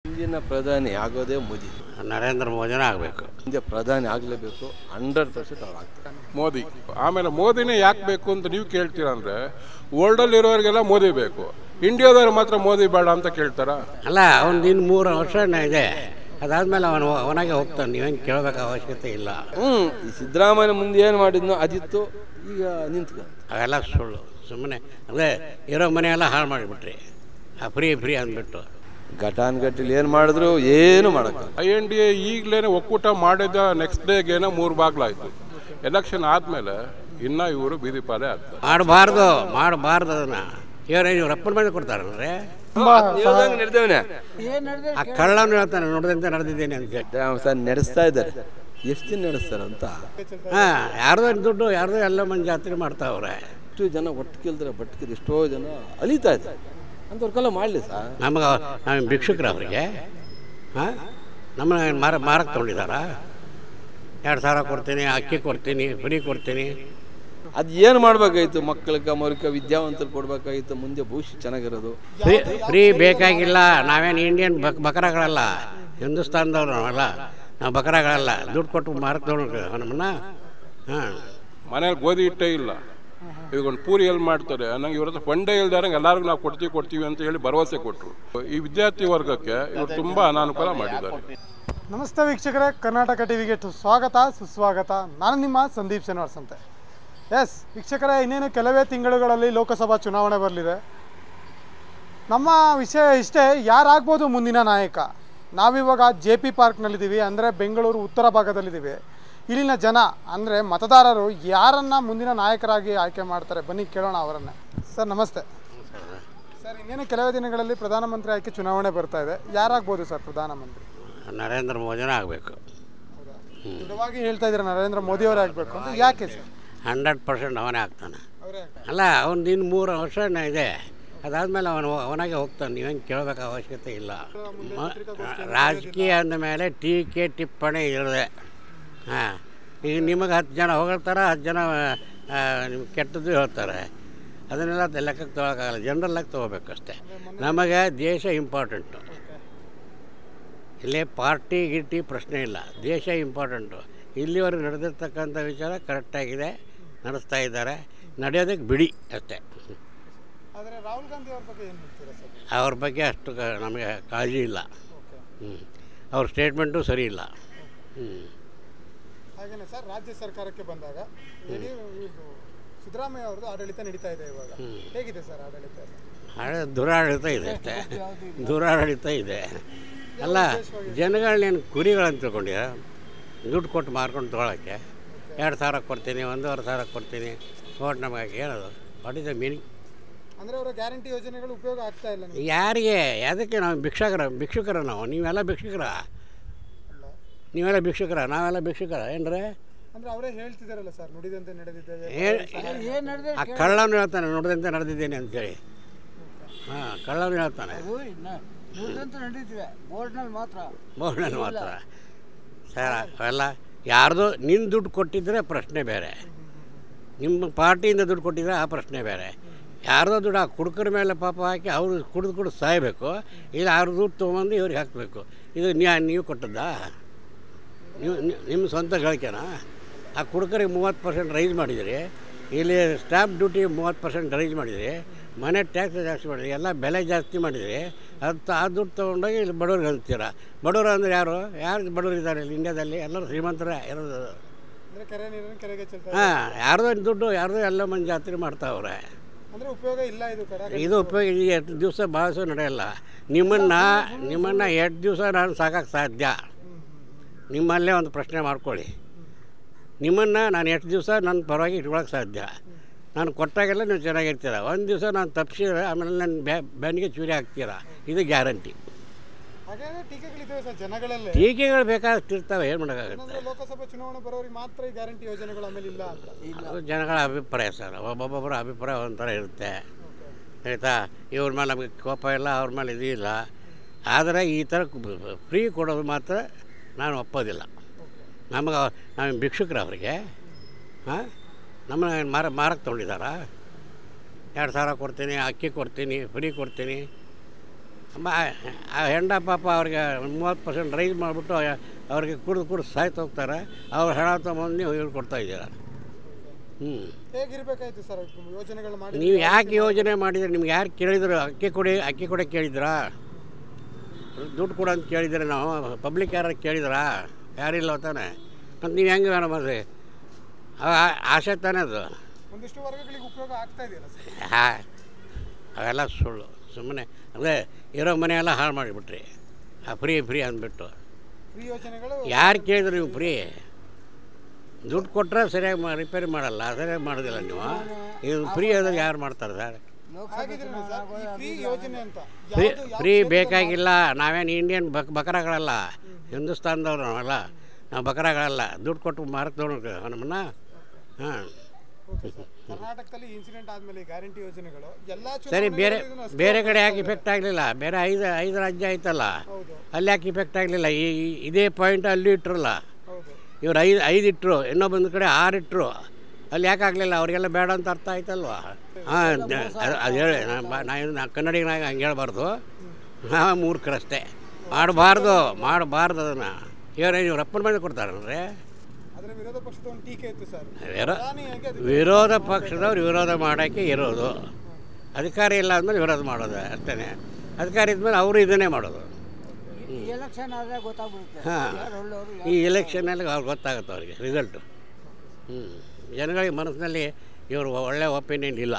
ಇಂದಿನ ಪ್ರಧಾನಿ ಆಗೋದೇ ಮೋದಿ. ನರೇಂದ್ರ ಮೋದಿನೇ ಆಗಬೇಕು. ಇಂದಿಯ ಪ್ರಧಾನಿ ಆಗಲೇಬೇಕು, 100% ಅವ್ರು ಆಗ್ತಾರೆ. ಮೋದಿ. ಆಮೇಲೆ ಮೋದಿನೇ ಯಾಕೆ ಬೇಕು ಅಂತ ನೀವು ಕೇಳ್ತೀರಾ ಅಂದರೆ, ವರ್ಲ್ಡಲ್ಲಿರೋರಿಗೆಲ್ಲ ಮೋದಿ ಬೇಕು, ಇಂಡಿಯಾದವ್ರು ಮಾತ್ರ ಮೋದಿ ಬೇಡ ಅಂತ ಕೇಳ್ತಾರ? ಅಲ್ಲ, ಅವ್ನು ಇನ್ನು 3 ವರ್ಷ ಇದೆ, ಅದಾದ್ಮೇಲೆ ಅವನಾಗೆ ಹೋಗ್ತಾನೆ, ನೀವೇನು ಕೇಳಬೇಕು ಅವಶ್ಯಕತೆ ಇಲ್ಲ. ಈ ಸಿದ್ದರಾಮಯ್ಯ ಮುಂದೆ ಏನು ಮಾಡಿದ್ನೋ ಅದಿತ್ತು, ಈಗ ನಿಂತ್ಕ. ಅವೆಲ್ಲ ಸುಳ್ಳು, ಸುಮ್ಮನೆ ಅದೇ ಇರೋ ಮನೆಯೆಲ್ಲ ಹಾಳು ಮಾಡಿಬಿಟ್ರಿ, ಫ್ರೀ ಅಂದ್ಬಿಟ್ಟು. ಘಟಾನ್ಘಟ್ಟಿಲಿ ಏನು ಮಾಡಿದ್ರು ಏನು ಮಾಡೋಕ್ಕೆ. INDA ಈಗಲೇ ಒಕ್ಕೂಟ ಮಾಡಿದ ನೆಕ್ಸ್ಟ್ ಡೇಗೇನೋ 3 ಬಾಗ್ಲಾಯಿತು. ಎಲೆಕ್ಷನ್ ಆದಮೇಲೆ ಇನ್ನೂ ಇವರು ಬೀದಿ ಪಾಲೆ ಆಗ್ತಾರೆ. ಮಾಡಬಾರ್ದು ಅದನ್ನು. ಇವ್ರು ಅಪ್ಪನ ಮೇಲೆ ಕೊಡ್ತಾರಲ್ರಿ, ನಡೆದೇವನೇ ಆ ಕಳ್ಳನ್ನು ಹೇಳ್ತಾನೆ, ನೋಡಿದಂತೆ ನಡೆದಿದ್ದೇನೆ ಅಂತ ನಡೆಸ್ತಾ ಇದ್ದಾರೆ. ಎಷ್ಟು ದಿನ ನಡೆಸ್ತಾರೆ ಅಂತ. ಯಾರ್ದೋ ದುಡ್ಡು, ಯಾರ್ದೋ ಎಲ್ಲ ಮಂದಿ ಜಾತ್ರೆ ಮಾಡ್ತಾವ್ರೆ. ಎಷ್ಟೋ ಜನ ಒಟ್ಟು ಕೇಳಿದ್ರೆ ಬಟ್ಕಿದ್ರೆ ಎಷ್ಟೋ ಜನ ಅಲಿತಾ ಇದ್ದಾರೆ. ಅಂಥವ್ರಿಗೆಲ್ಲ ಮಾಡಲಿ ಸರ್. ನಾವು ಭಿಕ್ಷುಕರು ಅವರಿಗೆ ನಮ್ಮನ್ನ ಮಾರಕ್ಕೆ ತೊಗೊಂಡಿದ್ದಾರ? 2,000 ಕೊಡ್ತೀನಿ, ಅಕ್ಕಿ ಕೊಡ್ತೀನಿ, ಫ್ರೀ ಕೊಡ್ತೀನಿ. ಅದು ಏನು ಮಾಡಬೇಕಾಗಿತ್ತು? ಮಕ್ಕಳಿಗೆ ಮರಿಕ ವಿದ್ಯಾವಂತರು ಕೊಡಬೇಕಾಗಿತ್ತು, ಮುಂದೆ ಭವಿಷ್ಯ ಚೆನ್ನಾಗಿರೋದು. ಫ್ರೀ ಬೇಕಾಗಿಲ್ಲ. ನಾವೇನು ಇಂಡಿಯನ್ ಬಕರಾಗಳಲ್ಲ, ಹಿಂದೂಸ್ತಾನದವ್ರು ನಾವಲ್ಲ, ನಾವು ಬಕರಾಗಳಲ್ಲ. ದುಡ್ಡು ಕೊಟ್ಟು ಮಾರಕ್ಕೆ ತೊಗೊಂಡು ನಮ್ಮನ್ನ. ಮನೇಲಿ ಗೋಧಿ ಹಿಟ್ಟೇ ಇಲ್ಲ, ಈಗ ಒಂದು ಪೂರಿ ಎಲ್ಲಿ ಮಾಡ್ತಾರೆ ನಂಗೆ ಇವ್ರ ಹತ್ರ ಫಂಡೇ ಇಲ್ದಾರಂಗೆ ಎಲ್ಲರಿಗೂ ನಾವು ಕೊಡ್ತೀವಿ ಅಂತ ಹೇಳಿ ಭರವಸೆ ಕೊಟ್ಟರು. ಈ ವಿದ್ಯಾರ್ಥಿ ವರ್ಗಕ್ಕೆ ಇವರು ತುಂಬ ಅನಾನುಕೂಲ ಮಾಡಿದ್ದಾರೆ. ನಮಸ್ತೆ ವೀಕ್ಷಕರೇ, ಕರ್ನಾಟಕ ಟಿವಿಗೆ ಸ್ವಾಗತ ಸುಸ್ವಾಗತ. ನಾನು ನಿಮ್ಮ ಸಂದೀಪ್ ಶನಿವಾರ್ಸ್ ಅಂತೆ. ಎಸ್ ವೀಕ್ಷಕರೇ, ಇನ್ನೇನು ಕೆಲವೇ ತಿಂಗಳುಗಳಲ್ಲಿ ಲೋಕಸಭಾ ಚುನಾವಣೆ ಬರಲಿದೆ. ನಮ್ಮ ವಿಷಯ ಇಷ್ಟೇ, ಯಾರಾಗ್ಬೋದು ಮುಂದಿನ ನಾಯಕ? ನಾವಿವಾಗ JP ಪಾರ್ಕ್ನಲ್ಲಿದ್ದೀವಿ, ಅಂದರೆ ಬೆಂಗಳೂರು ಉತ್ತರ ಭಾಗದಲ್ಲಿದ್ದೀವಿ. ಇಲ್ಲಿನ ಜನ ಅಂದರೆ ಮತದಾರರು ಯಾರನ್ನು ಮುಂದಿನ ನಾಯಕರಾಗಿ ಆಯ್ಕೆ ಮಾಡ್ತಾರೆ, ಬನ್ನಿ ಕೇಳೋಣ ಅವರನ್ನೇ. ಸರ್ ನಮಸ್ತೆ. ಸರ್, ಇನ್ನೇನು ಕೆಲವೇ ದಿನಗಳಲ್ಲಿ ಪ್ರಧಾನಮಂತ್ರಿ ಆಯ್ಕೆ ಚುನಾವಣೆ ಬರ್ತಾ ಇದೆ. ಯಾರಾಗ್ಬೋದು ಸರ್ ಪ್ರಧಾನಮಂತ್ರಿ? ನರೇಂದ್ರ ಮೋದಿನೇ ಆಗಬೇಕು. ದೃಢವಾಗಿ ಹೇಳ್ತಾ ಇದ್ದಾರೆ ನರೇಂದ್ರ ಮೋದಿ ಅವರೇ ಆಗಬೇಕು ಅಂತ. ಯಾಕೆ ಸರ್? 100% ಅವನೇ ಆಗ್ತಾನೆ. ಅಲ್ಲ, ಅವ್ನು ಇನ್ನು 3 ವರ್ಷ ಇದೆ, ಅದಾದಮೇಲೆ ಅವನಾಗೆ ಹೋಗ್ತಾನೆ, ನೀವೇನು ಕೇಳಬೇಕು ಅವಶ್ಯಕತೆ ಇಲ್ಲ. ರಾಜಕೀಯ ಅಂದಮೇಲೆ ಟೀಕೆ ಟಿಪ್ಪಣಿ ಇರದೆ. ಈಗ ನಿಮಗೆ 10 ಜನ ಹೊಗಳ್ತಾರೆ, 10 ಜನ ನಿಮ್ಗೆ ಕೆಟ್ಟದ್ದು ಹೇಳ್ತಾರೆ. ಅದನ್ನೆಲ್ಲ ಲೆಕ್ಕಕ್ಕೆ ತೊಗೊಳಕ್ಕಾಗಲ್ಲ, ಜನರಲ್ಲಾಗಿ ತೊಗೋಬೇಕಷ್ಟೆ. ನಮಗೆ ದೇಶ ಇಂಪಾರ್ಟೆಂಟು. ಇಲ್ಲೇ ಪಾರ್ಟಿ ಪ್ರಶ್ನೆ ಇಲ್ಲ, ದೇಶ ಇಂಪಾರ್ಟೆಂಟು. ಇಲ್ಲಿವರೆಗೆ ನಡೆದಿರ್ತಕ್ಕಂಥ ವಿಚಾರ ಕರೆಕ್ಟಾಗಿದೆ, ನಡೆಸ್ತಾ ಇದ್ದಾರೆ, ನಡೆಯೋದಕ್ಕೆ ಬಿಡಿ ಅಷ್ಟೇ. ರಾಹುಲ್ ಗಾಂಧಿ ಅವ್ರ ಬಗ್ಗೆ ಏನು ಹೇಳ್ತೀರಾ ಸರ್? ಅವ್ರ ಬಗ್ಗೆ ಅಷ್ಟು ನಮಗೆ ಕಾಳಜಿ ಇಲ್ಲ. ಅವ್ರ ಸ್ಟೇಟ್ಮೆಂಟು ಸರಿ ಇಲ್ಲ. ಹಾಗೇನೆ ಸರ್, ರಾಜ್ಯ ಸರ್ಕಾರಕ್ಕೆ ಬಂದಾಗ ಸಿದ್ದರಾಮಯ್ಯ ಅವ್ರದ್ದು ಆಡಳಿತ ನಡೀತಾ ಇದೆ ಇವಾಗ. ಹೇಗಿದೆ ಸರ್ ಆಡಳಿತ? ದುರಾಡಳಿತ ಇದೆ ಅಷ್ಟೇ, ದುರಾಡಳಿತ ಇದೆ. ಅಲ್ಲ, ಜನಗಳನ್ನೇನು ಕುರಿಗಳಂತ ತಿಳ್ಕೊಂಡಿರ? ದುಡ್ಡು ಕೊಟ್ಟು ಮಾರ್ಕೊಂಡು ತೊಗೊಳಕ್ಕೆ 2,000 ಕೊಡ್ತೀನಿ, 1,500 ಕೊಡ್ತೀನಿ, ಓಟ್ ನಮಗೆ ಏನದು? What is the meaning? ಅಂದರೆ ಅವರ ಗ್ಯಾರಂಟಿ ಯೋಜನೆಗಳು ಉಪಯೋಗ ಆಗ್ತಾ ಇಲ್ಲ ಯಾರಿಗೆ? ಅದಕ್ಕೆ ನಾವು ಭಿಕ್ಷುಕರ ನಾವು. ನೀವೆಲ್ಲ ಭಿಕ್ಷುಕರ, ನಾವೆಲ್ಲ ಭಿಕ್ಷುಕರ ಏನ್ರೆ? ಅಂದರೆ ಅವರೇ ಹೇಳ್ತಿದ್ದಾರಲ್ಲ ಸರ್, ನುಡಿದಂತೆ ನಡೆದಿದ್ದೇವೆ. ಆ ಕಳ್ಳನು ಹೇಳ್ತಾನೆ, ನುಡಿದಂತೆ ನಡೆದಿದ್ದೇನೆ ಅಂತೇಳಿ. ಕಳ್ಳನು ಹೇಳ್ತಾನೆ, ಬೋರ್ಡ್ನಲ್ಲಿ ಮಾತ್ರ. ಸರ್, ಅವೆಲ್ಲ ಯಾರ್ದು ನಿನ್ನ ದುಡ್ಡು ಕೊಟ್ಟಿದ್ರೆ ಪ್ರಶ್ನೆ ಬೇರೆ, ನಿಮ್ಮ ಪಾರ್ಟಿಯಿಂದ ದುಡ್ಡು ಕೊಟ್ಟಿದ್ರೆ ಆ ಪ್ರಶ್ನೆ ಬೇರೆ. ಯಾರ್ದೋ ದುಡ್ಡು ಆ ಕುಡುಕರ ಮೇಲೆ ಪಾಪ ಹಾಕಿ ಅವರು ಕುಡಿದು ಸಾಯಬೇಕು, ಇಲ್ಲ ಅವ್ರ ದುಡ್ಡು ತೊಗೊಂಡು ಇವ್ರಿಗೆ ಹಾಕಬೇಕು. ಇದು ನೀವು ಕೊಟ್ಟದ್ದಾ? ನಿಮ್ಮ ಸ್ವಂತ ಗಳಿಕೆನಾ? ಆ ಕುಡುಕರಿಗೆ 30% ರೈಸ್ ಮಾಡಿದಿರಿ, ಇಲ್ಲಿ ಸ್ಟಾಂಪ್ ಡ್ಯೂಟಿ 30% ರೈಸ್ ಮಾಡಿದಿರಿ, ಮನೆ ಟ್ಯಾಕ್ಸ್ ಜಾಸ್ತಿ ಮಾಡಿದಿರಿ, ಎಲ್ಲ ಬೆಲೆ ಜಾಸ್ತಿ ಮಾಡಿದಿರಿ. ಆ ದುಡ್ಡು ತೊಗೊಂಡೋಗಿ ಇಲ್ಲಿ ಬಡವ್ರಿಗೆ ಅಂತೀರ. ಬಡವರು ಅಂದರೆ ಯಾರು ಬಡವರು ಇದ್ದಾರೆ ಇಲ್ಲಿ ಇಂಡಿಯಾದಲ್ಲಿ? ಎಲ್ಲರೂ ಶ್ರೀಮಂತರೇ ಇರೋದು. ಯಾರ್ದೋ ದುಡ್ಡು, ಯಾರ್ದೋ ಎಲ್ಲ ಮಂದಿ ಜಾತ್ರೆ ಮಾಡ್ತಾವ್ರೆ. ಇದು ಉಪಯೋಗ ಈ 8 ದಿವಸ ಭಾಳ ನಡೆಯಲ್ಲ. ನಿಮ್ಮನ್ನು 8 ದಿವಸ ನಾನು ಸಾಕಕ್ಕೆ ಸಾಧ್ಯ. ನಿಮ್ಮಲ್ಲೇ ಒಂದು ಪ್ರಶ್ನೆ ಮಾಡ್ಕೊಳ್ಳಿ, ನಿಮ್ಮನ್ನು ನಾನು 8 ದಿವಸ ನನ್ನ ಪರವಾಗಿ ಇಟ್ಕೊಳಕ್ಕೆ ಸಾಧ್ಯ? ನಾನು ಕೊಟ್ಟಾಗೆಲ್ಲ ನೀವು ಚೆನ್ನಾಗಿರ್ತೀರ. 1 ದಿವಸ ನಾನು ತಪ್ಪಿಸಿದ್ರೆ ಆಮೇಲೆ ನನ್ನ ಬೆನ್ನಿಗೆ ಚೂರಿ ಹಾಕ್ತೀರ, ಇದು ಗ್ಯಾರಂಟಿ. ಟೀಕೆಗಳು ಬೇಕಾದಷ್ಟು ಇರ್ತವೆ, ಏನು ಮಾಡೋಕ್ಕಾಗುತ್ತೆ? ಲೋಕಸಭಾ ಚುನಾವಣೆ ಬರೋರಿಗೆ ಮಾತ್ರ ಈ ಗ್ಯಾರಂಟಿ ಯೋಜನೆಗಳು ಆಮೇಲೆ ಇಲ್ಲ ಅಂತ ಅದು ಜನಗಳ ಅಭಿಪ್ರಾಯ ಸರ್. ಒಬ್ಬೊಬ್ಬರ ಅಭಿಪ್ರಾಯ ಒಂಥರ ಇರುತ್ತೆ, ಆಯಿತಾ? ಇವ್ರ ಮೇಲೆ ನಮಗೆ ಕೋಪ ಇಲ್ಲ, ಅವ್ರ ಮೇಲೆ ಇದು ಇಲ್ಲ. ಆದರೆ ಈ ಥರ ಫ್ರೀ ಕೊಡೋದು ಮಾತ್ರ ನಾನು ಒಪ್ಪೋದಿಲ್ಲ. ನಾವು ಭಿಕ್ಷುಕರು ಅವರಿಗೆ ನಮ್ಮನ್ನ ಮಾರಕ್ಕೆ ತೊಗೊಂಡಿದ್ದಾರ? 2,000 ಕೊಡ್ತೀನಿ, ಅಕ್ಕಿ ಕೊಡ್ತೀನಿ, ಫ್ರೀ ಕೊಡ್ತೀನಿ. ಆ ಹೆಂಡ ಪಾಪ ಅವ್ರಿಗೆ 30% ರೈಸ್ ಮಾಡಿಬಿಟ್ಟು ಅವ್ರಿಗೆ ಕುಡಿದು ಸಾಯ್ತು ಹೋಗ್ತಾರೆ. ಅವ್ರು ಹಣ ತೊಗೊಂಡು ಇವ್ರು ಕೊಡ್ತಾಯಿದ್ದೀರ. ಹೇಗಿರ್ಬೇಕಾಯ್ತು ಸರ್ ಯೋಜನೆಗಳು ಮಾಡಿ? ನೀವು ಯಾಕೆ ಯೋಜನೆ ಮಾಡಿದ್ರೆ ನಿಮ್ಗೆ ಯಾರು ಕೇಳಿದ್ರು? ಅಕ್ಕಿ ಕೊಡಿ ಕೇಳಿದ್ರಾ? ದುಡ್ಡು ಕೊಡು ಅಂತ ಕೇಳಿದ್ರೆ ನಾವು ಪಬ್ಲಿಕ್ ಯಾರು ಕೇಳಿದ್ರಾ? ಯಾರಿಲ್ಲ ತಾನೆ. ಮತ್ತು ನೀವು ಹೆಂಗೆ ಬೇಡ ಮಾಡ್ರಿ? ಆಸೆ ತಾನೇ ಅದು. ಒಂದಿಷ್ಟು ವರ್ಗಗಳಿಗೆ ಉಪಯೋಗ ಆಗ್ತಾ ಇದೆಯಲ್ಲ ಸರ್? ಹಾಂ, ಅವೆಲ್ಲ ಸುಳ್ಳು. ಸುಮ್ಮನೆ ಅಂದರೆ ಇರೋ ಮನೆಯೆಲ್ಲ ಹಾಳು ಮಾಡಿಬಿಟ್ರಿ. ಫ್ರೀ ಅಂದ್ಬಿಟ್ಟು ಫ್ರೀ ಯೋಜನೆಗಳು ಯಾರು ಕೇಳಿದ್ರು ನೀವು? ಫ್ರೀ ದುಡ್ಡು ಕೊಟ್ಟರೆ ಸರಿಯಾಗಿ ರಿಪೇರಿ ಮಾಡಲ್ಲ, ಸರಿಯಾಗಿ ಮಾಡೋದಿಲ್ಲ ನೀವು. ಇದು ಫ್ರೀ ಆದರೆ ಯಾರು ಮಾಡ್ತಾರೆ ಸರ್? ಫ್ರೀ ಬೇಕಾಗಿಲ್ಲ. ನಾವೇನು ಇಂಡಿಯನ್ ಬಕರಾಗಳಲ್ಲ, ಹಿಂದೂಸ್ತಾನದವ್ರು ನಾವೆಲ್ಲ. ನಾವು ಬಕರಾಗಳಲ್ಲ. ದುಡ್ಡು ಕೊಟ್ಟು ಮಾರಕ್ಕೆ ತೊಗೊಂಡು ನಮ್ಮನ್ನು. ಹಾಂ, ಕರ್ನಾಟಕದಲ್ಲಿ ಇನ್ಸಿಡೆಂಟ್ ಆದಮೇಲೆ ಗ್ಯಾರಂಟಿ ಯೋಜನೆಗಳು ಎಲ್ಲ ಸರಿ. ಬೇರೆ ಕಡೆ ಯಾಕೆ ಇಫೆಕ್ಟ್ ಆಗಲಿಲ್ಲ? ಬೇರೆ ಐದು ರಾಜ್ಯ ಆಯ್ತಲ್ಲ, ಅಲ್ಲಿ ಯಾಕೆ ಇಫೆಕ್ಟ್ ಆಗಲಿಲ್ಲ? ಇದೇ ಪಾಯಿಂಟ್ ಅಲ್ಲಿ ಇಟ್ಟರಲ್ಲ. ಇವ್ರು ಐದು ಇಟ್ಟರು, ಇನ್ನೊಬ್ಬೊಂದು ಕಡೆ 6 ಇಟ್ಟರು. ಅಲ್ಲಿ ಯಾಕೆ ಆಗಲಿಲ್ಲ? ಅವ್ರಿಗೆಲ್ಲ ಬೇಡ ಅಂತ ಅರ್ಥ ಆಯ್ತಲ್ವ? ಹಾಂ, ಅದು ಹೇಳಿ. ನಾ ಕನ್ನಡಿಗನಾಗ ಹಂಗೆ ಹೇಳ್ಬಾರ್ದು. ನಾವು ಮೂರ್ಖರಷ್ಟೇ. ಮಾಡಬಾರ್ದು ಅದನ್ನು. ಇವ್ರು ಅಪ್ಪನ ಮೇಲೆ ಕೊಡ್ತಾರಲ್ರಿ. ವಿರೋಧ ಪಕ್ಷದವ್ರು ವಿರೋಧ ಮಾಡೋಕ್ಕೆ ಇರೋದು. ಅಧಿಕಾರ ಇಲ್ಲ ಅಂದಮೇಲೆ ವಿರೋಧ ಮಾಡೋದು ಅಷ್ಟೇ. ಅಧಿಕಾರ ಇದ್ಮೇಲೆ ಅವರು ಇದನ್ನೇ ಮಾಡೋದು. ಹಾಂ, ಈ ಎಲೆಕ್ಷನಲ್ಲಿ ಅವ್ರಿಗೆ ಗೊತ್ತಾಗುತ್ತೆ, ಅವ್ರಿಗೆ ರಿಸಲ್ಟು. ಜನಗಳಿಗೆ ಮನಸ್ಸಿನಲ್ಲಿ ಇವರು ಒಳ್ಳೆ ಒಪಿನಿಯನ್ ಇಲ್ಲ.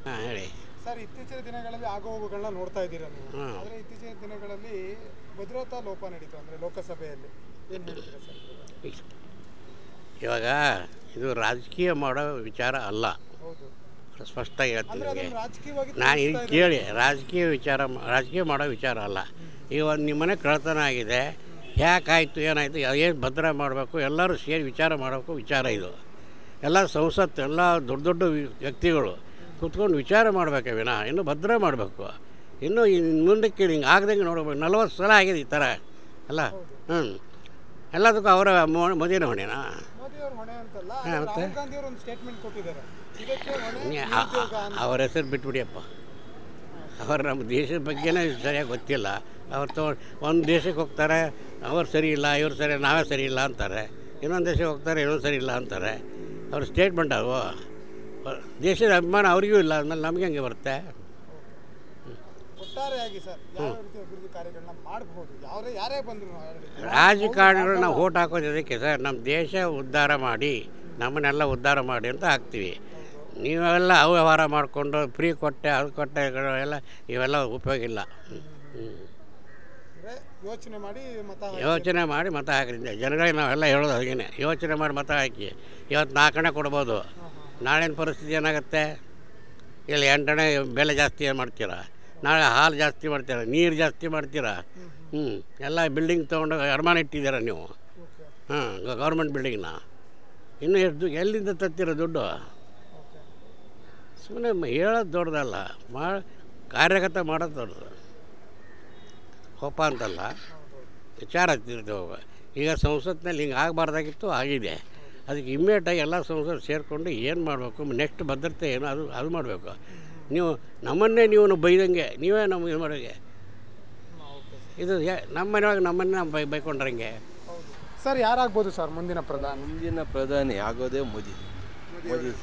ಹಾಂ, ಹೇಳಿ ಸರ್. ಇತ್ತೀಚಿನ ದಿನಗಳಲ್ಲಿ ಆಗೋಗುಗಳನ್ನ ನೋಡ್ತಾ ಇದ್ದೀರಾ ನೀವು. ಆದರೆ ಇತ್ತೀಚಿನ ದಿನಗಳಲ್ಲಿ ಭದ್ರತಾ ಲೋಪ ನಡೀತು ಅಂದರೆ ಲೋಕಸಭೆಯಲ್ಲಿ ಏನು ಹೇಳ್ತೀರಾ ಸರ್? ಇವಾಗ ಇದು ರಾಜಕೀಯ ಮಾಡೋ ವಿಚಾರ ಅಲ್ಲ. ಸ್ಪಷ್ಟವಾಗಿ ಹೇಳ್ತೀನಿ ನಿಮಗೆ. ನಾನು ಇದು ಕೇಳಿ, ರಾಜಕೀಯ ಮಾಡೋ ವಿಚಾರ ಅಲ್ಲ. ಈಗ ಒಂದು ನಿಮ್ಮನೆ ಕಳ್ತನ ಆಗಿದೆ, ಯಾಕಾಯಿತು, ಏನಾಯಿತು, ಏನು ಭದ್ರ ಮಾಡಬೇಕು, ಎಲ್ಲರೂ ಸೇರಿ ವಿಚಾರ ಮಾಡಬೇಕು. ವಿಚಾರ ಇದು ಎಲ್ಲ ಸಂಸತ್ತು, ಎಲ್ಲ ದೊಡ್ಡ ವ್ಯಕ್ತಿಗಳು ಕೂತ್ಕೊಂಡು ವಿಚಾರ ಮಾಡಬೇಕು. ವಿನ ಇನ್ನೂ ಭದ್ರ ಮಾಡಬೇಕು. ಇನ್ನೂ ಮುಂದಕ್ಕೆ ಹಿಂಗೆ ಆಗ್ದಂಗೆ ನೋಡ್ಬೇಕು. 40 ಸಲ ಆಗಿದೆ ಈ ಥರ ಅಲ್ಲ. ಎಲ್ಲದಕ್ಕೂ ಅವರ ಮೋದಿನ ಹೊಣೆನಾ? ಮತ್ತು ಅವ್ರ ಹೆಸರು ಬಿಟ್ಬಿಡಿಯಪ್ಪ. ಅವರು ನಮ್ಮ ದೇಶದ ಬಗ್ಗೆನೇ ಸರಿಯಾಗಿ ಗೊತ್ತಿಲ್ಲ. ಅವ್ರು ಒಂದು ದೇಶಕ್ಕೆ ಹೋಗ್ತಾರೆ, ಅವ್ರು ಸರಿ ಇಲ್ಲ, ಇವ್ರು ಸರಿ, ನಾವೇ ಸರಿ ಇಲ್ಲ ಅಂತಾರೆ. ಇನ್ನೊಂದು ದೇಶಕ್ಕೆ ಹೋಗ್ತಾರೆ, ಇನ್ನೊಂದು ಸರಿ ಇಲ್ಲ ಅಂತಾರೆ. ಅವ್ರ ಸ್ಟೇಟ್ಮೆಂಟ್ ಅವು. ದೇಶದ ಅಭಿಮಾನ ಅವ್ರಿಗೂ ಇಲ್ಲ ಅಂದಮೇಲೆ ನಮಗೆ ಹಂಗೆ ಬರುತ್ತೆ. ರಾಜಕಾರಣಿಗಳು ನಾವು ಓಟ್ ಹಾಕೋದು ಅದಕ್ಕೆ ಸರ್, ನಮ್ಮ ದೇಶ ಉದ್ಧಾರ ಮಾಡಿ, ನಮ್ಮನ್ನೆಲ್ಲ ಉದ್ಧಾರ ಮಾಡಿ ಅಂತ ಹಾಕ್ತೀವಿ. ನೀವೆಲ್ಲ ಅವ್ಯವಹಾರ ಮಾಡಿಕೊಂಡು ಫ್ರೀ ಕೊಟ್ಟೆ, ಅದು ಕೊಟ್ಟೆ ಎಲ್ಲ ಇವೆಲ್ಲ ಉಪಯೋಗ ಇಲ್ಲ. ಯೋಚನೆ ಮಾಡಿ ಮತ ಹಾಕ್ರಿ. ಜನಗಳಿಗೆ ನಾವೆಲ್ಲ ಹೇಳೋದು ಹಾಗೇನೆ. ಯೋಚನೆ ಮಾಡಿ ಮತ ಹಾಕಿ. ಇವತ್ತು 4 ಆಣೆ ಕೊಡ್ಬೋದು, ನಾಳಿನ ಪರಿಸ್ಥಿತಿ ಏನಾಗುತ್ತೆ? ಇಲ್ಲಿ 8 ಆಣೆ ಬೆಲೆ ಜಾಸ್ತಿ ಮಾಡ್ತೀರಾ, ನಾಳೆ ಹಾಲು ಜಾಸ್ತಿ ಮಾಡ್ತೀರಾ, ನೀರು ಜಾಸ್ತಿ ಮಾಡ್ತೀರಾ. ಎಲ್ಲ ಬಿಲ್ಡಿಂಗ್ ತೊಗೊಂಡು ಅಡಮಾನ ಇಟ್ಟಿದ್ದೀರ ನೀವು. ಗೌರ್ಮೆಂಟ್ ಬಿಲ್ಡಿಂಗ್ನ ಇನ್ನೂ ಎಷ್ಟು ಎಲ್ಲಿಂದ ತರ್ತೀರ ದುಡ್ಡು? ಸುಮ್ಮನೆ ಹೇಳೋದು ದೊಡ್ಡದಲ್ಲ, ಕಾರ್ಯಗತ ಮಾಡೋದು ದೊಡ್ಡದು. ಕೋಪ ಅಂತಲ್ಲ, ವಿಚಾರ ತಿರ್ತೀವಿ. ಈಗ ಸಂಸತ್ನಲ್ಲಿ ಹಿಂಗೆ ಆಗಬಾರ್ದಾಗಿತ್ತು, ಆಗಿದೆ. ಅದಕ್ಕೆ ಇಮ್ಮಿಡಿಯೇಟಾಗಿ ಎಲ್ಲ ಸಂಸದರು ಸೇರಿಕೊಂಡು ಏನು ಮಾಡಬೇಕು, ನೆಕ್ಸ್ಟ್ ಭದ್ರತೆ ಏನು ಅದು ಮಾಡಬೇಕು. ನೀವು ನಮ್ಮನ್ನೇ ನೀವು ಬೈದಂಗೆ ನೀವೇ ನಮ್ಗೆ ಇದು ಮಾಡೋಗೆ. ಇದು ನಮ್ಮ ಮನೆಯೊಳಗೆ ನಮ್ಮನ್ನೇ ನಾವು ಬೈಕೊಂಡ್ರಂಗೆ. ಸರ್, ಯಾರಾಗ್ಬೋದು ಸರ್ ಮುಂದಿನ ಪ್ರಧಾನಿ? ಆಗೋದೇ ಮೋದಿ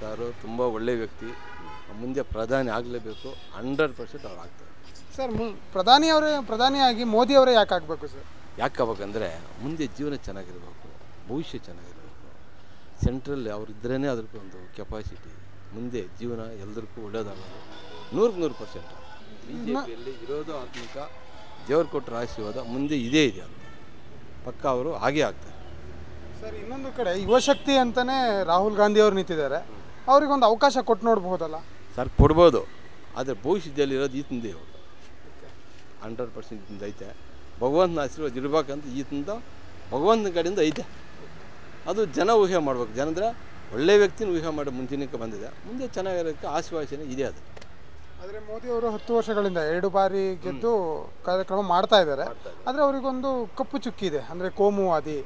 ಸಾರು. ತುಂಬ ಒಳ್ಳೆ ವ್ಯಕ್ತಿ. ಮುಂದೆ ಪ್ರಧಾನಿ ಆಗಲೇಬೇಕು. 100% ಅವ್ರು ಆಗ್ತಾರೆ ಸರ್. ಪ್ರಧಾನಿಯಾಗಿ ಮೋದಿ ಅವರೇ ಯಾಕೆ ಆಗಬೇಕು ಸರ್? ಯಾಕೆ ಆಗ್ಬೇಕಂದ್ರೆ ಮುಂದೆ ಜೀವನ ಚೆನ್ನಾಗಿರಬೇಕು, ಭವಿಷ್ಯ ಚೆನ್ನಾಗಿರಬೇಕು. ಸೆಂಟ್ರಲ್ ಅವರಿದ್ರೇ ಅದಕ್ಕೊಂದು ಕೆಪಾಸಿಟಿ. ಮುಂದೆ ಜೀವನ ಎಲ್ಲರಿಗೂ ಒಳ್ಳೇದಾಗೋದು 100% BJPಯಲ್ಲಿ ಇರೋದು ಆತ್ಮಿಕ. ದೇವ್ರು ಕೊಟ್ಟರೆ ಆಶೀರ್ವಾದ ಮುಂದೆ ಇದೇ ಇದೆ ಅಂತ ಪಕ್ಕ ಅವರು ಹಾಗೇ ಆಗ್ತಾರೆ ಸರ್. ಇನ್ನೊಂದು ಕಡೆ ಯುವಶಕ್ತಿ ಅಂತಲೇ ರಾಹುಲ್ ಗಾಂಧಿ ಅವರು ನಿಂತಿದ್ದಾರೆ. ಅವ್ರಿಗೊಂದು ಅವಕಾಶ ಕೊಟ್ಟು ನೋಡ್ಬೋದಲ್ಲ ಸರ್? ಕೊಡ್ಬೋದು, ಆದರೆ ಭವಿಷ್ಯದಲ್ಲಿ ಇರೋದು ಈತಂದೇ. ಇವರು 100% ಐತೆ. ಭಗವಂತನ ಆಶೀರ್ವಾದ ಇರ್ಬೇಕಂತ ಈತಂದ ಭಗವಂತನ ಕಡೆಯಿಂದ ಐತೆ. ಅದು ಜನ ಊಹೆ ಮಾಡ್ಬೇಕು. ಜನಂದ್ರೆ ಒಳ್ಳೆ ವ್ಯಕ್ತಿನ ಊಹೆ ಮಾಡಿ ಮುಂಚಿನಕ್ಕೆ ಬಂದಿದೆ. ಮುಂದೆ ಚೆನ್ನಾಗಿರೋಕ್ಕೆ ಆಶ್ವಾಸನೆ ಇದೆ. ಅದು ಆದರೆ ಮೋದಿ ಅವರು 10 ವರ್ಷಗಳಿಂದ 2 ಬಾರಿ ಗೆದ್ದು ಕಾರ್ಯಕ್ರಮ ಮಾಡ್ತಾ ಇದ್ದಾರೆ. ಆದರೆ ಅವರಿಗೊಂದು ಕಪ್ಪು ಚುಕ್ಕಿ ಇದೆ, ಅಂದರೆ ಕೋಮುವಾದಿ,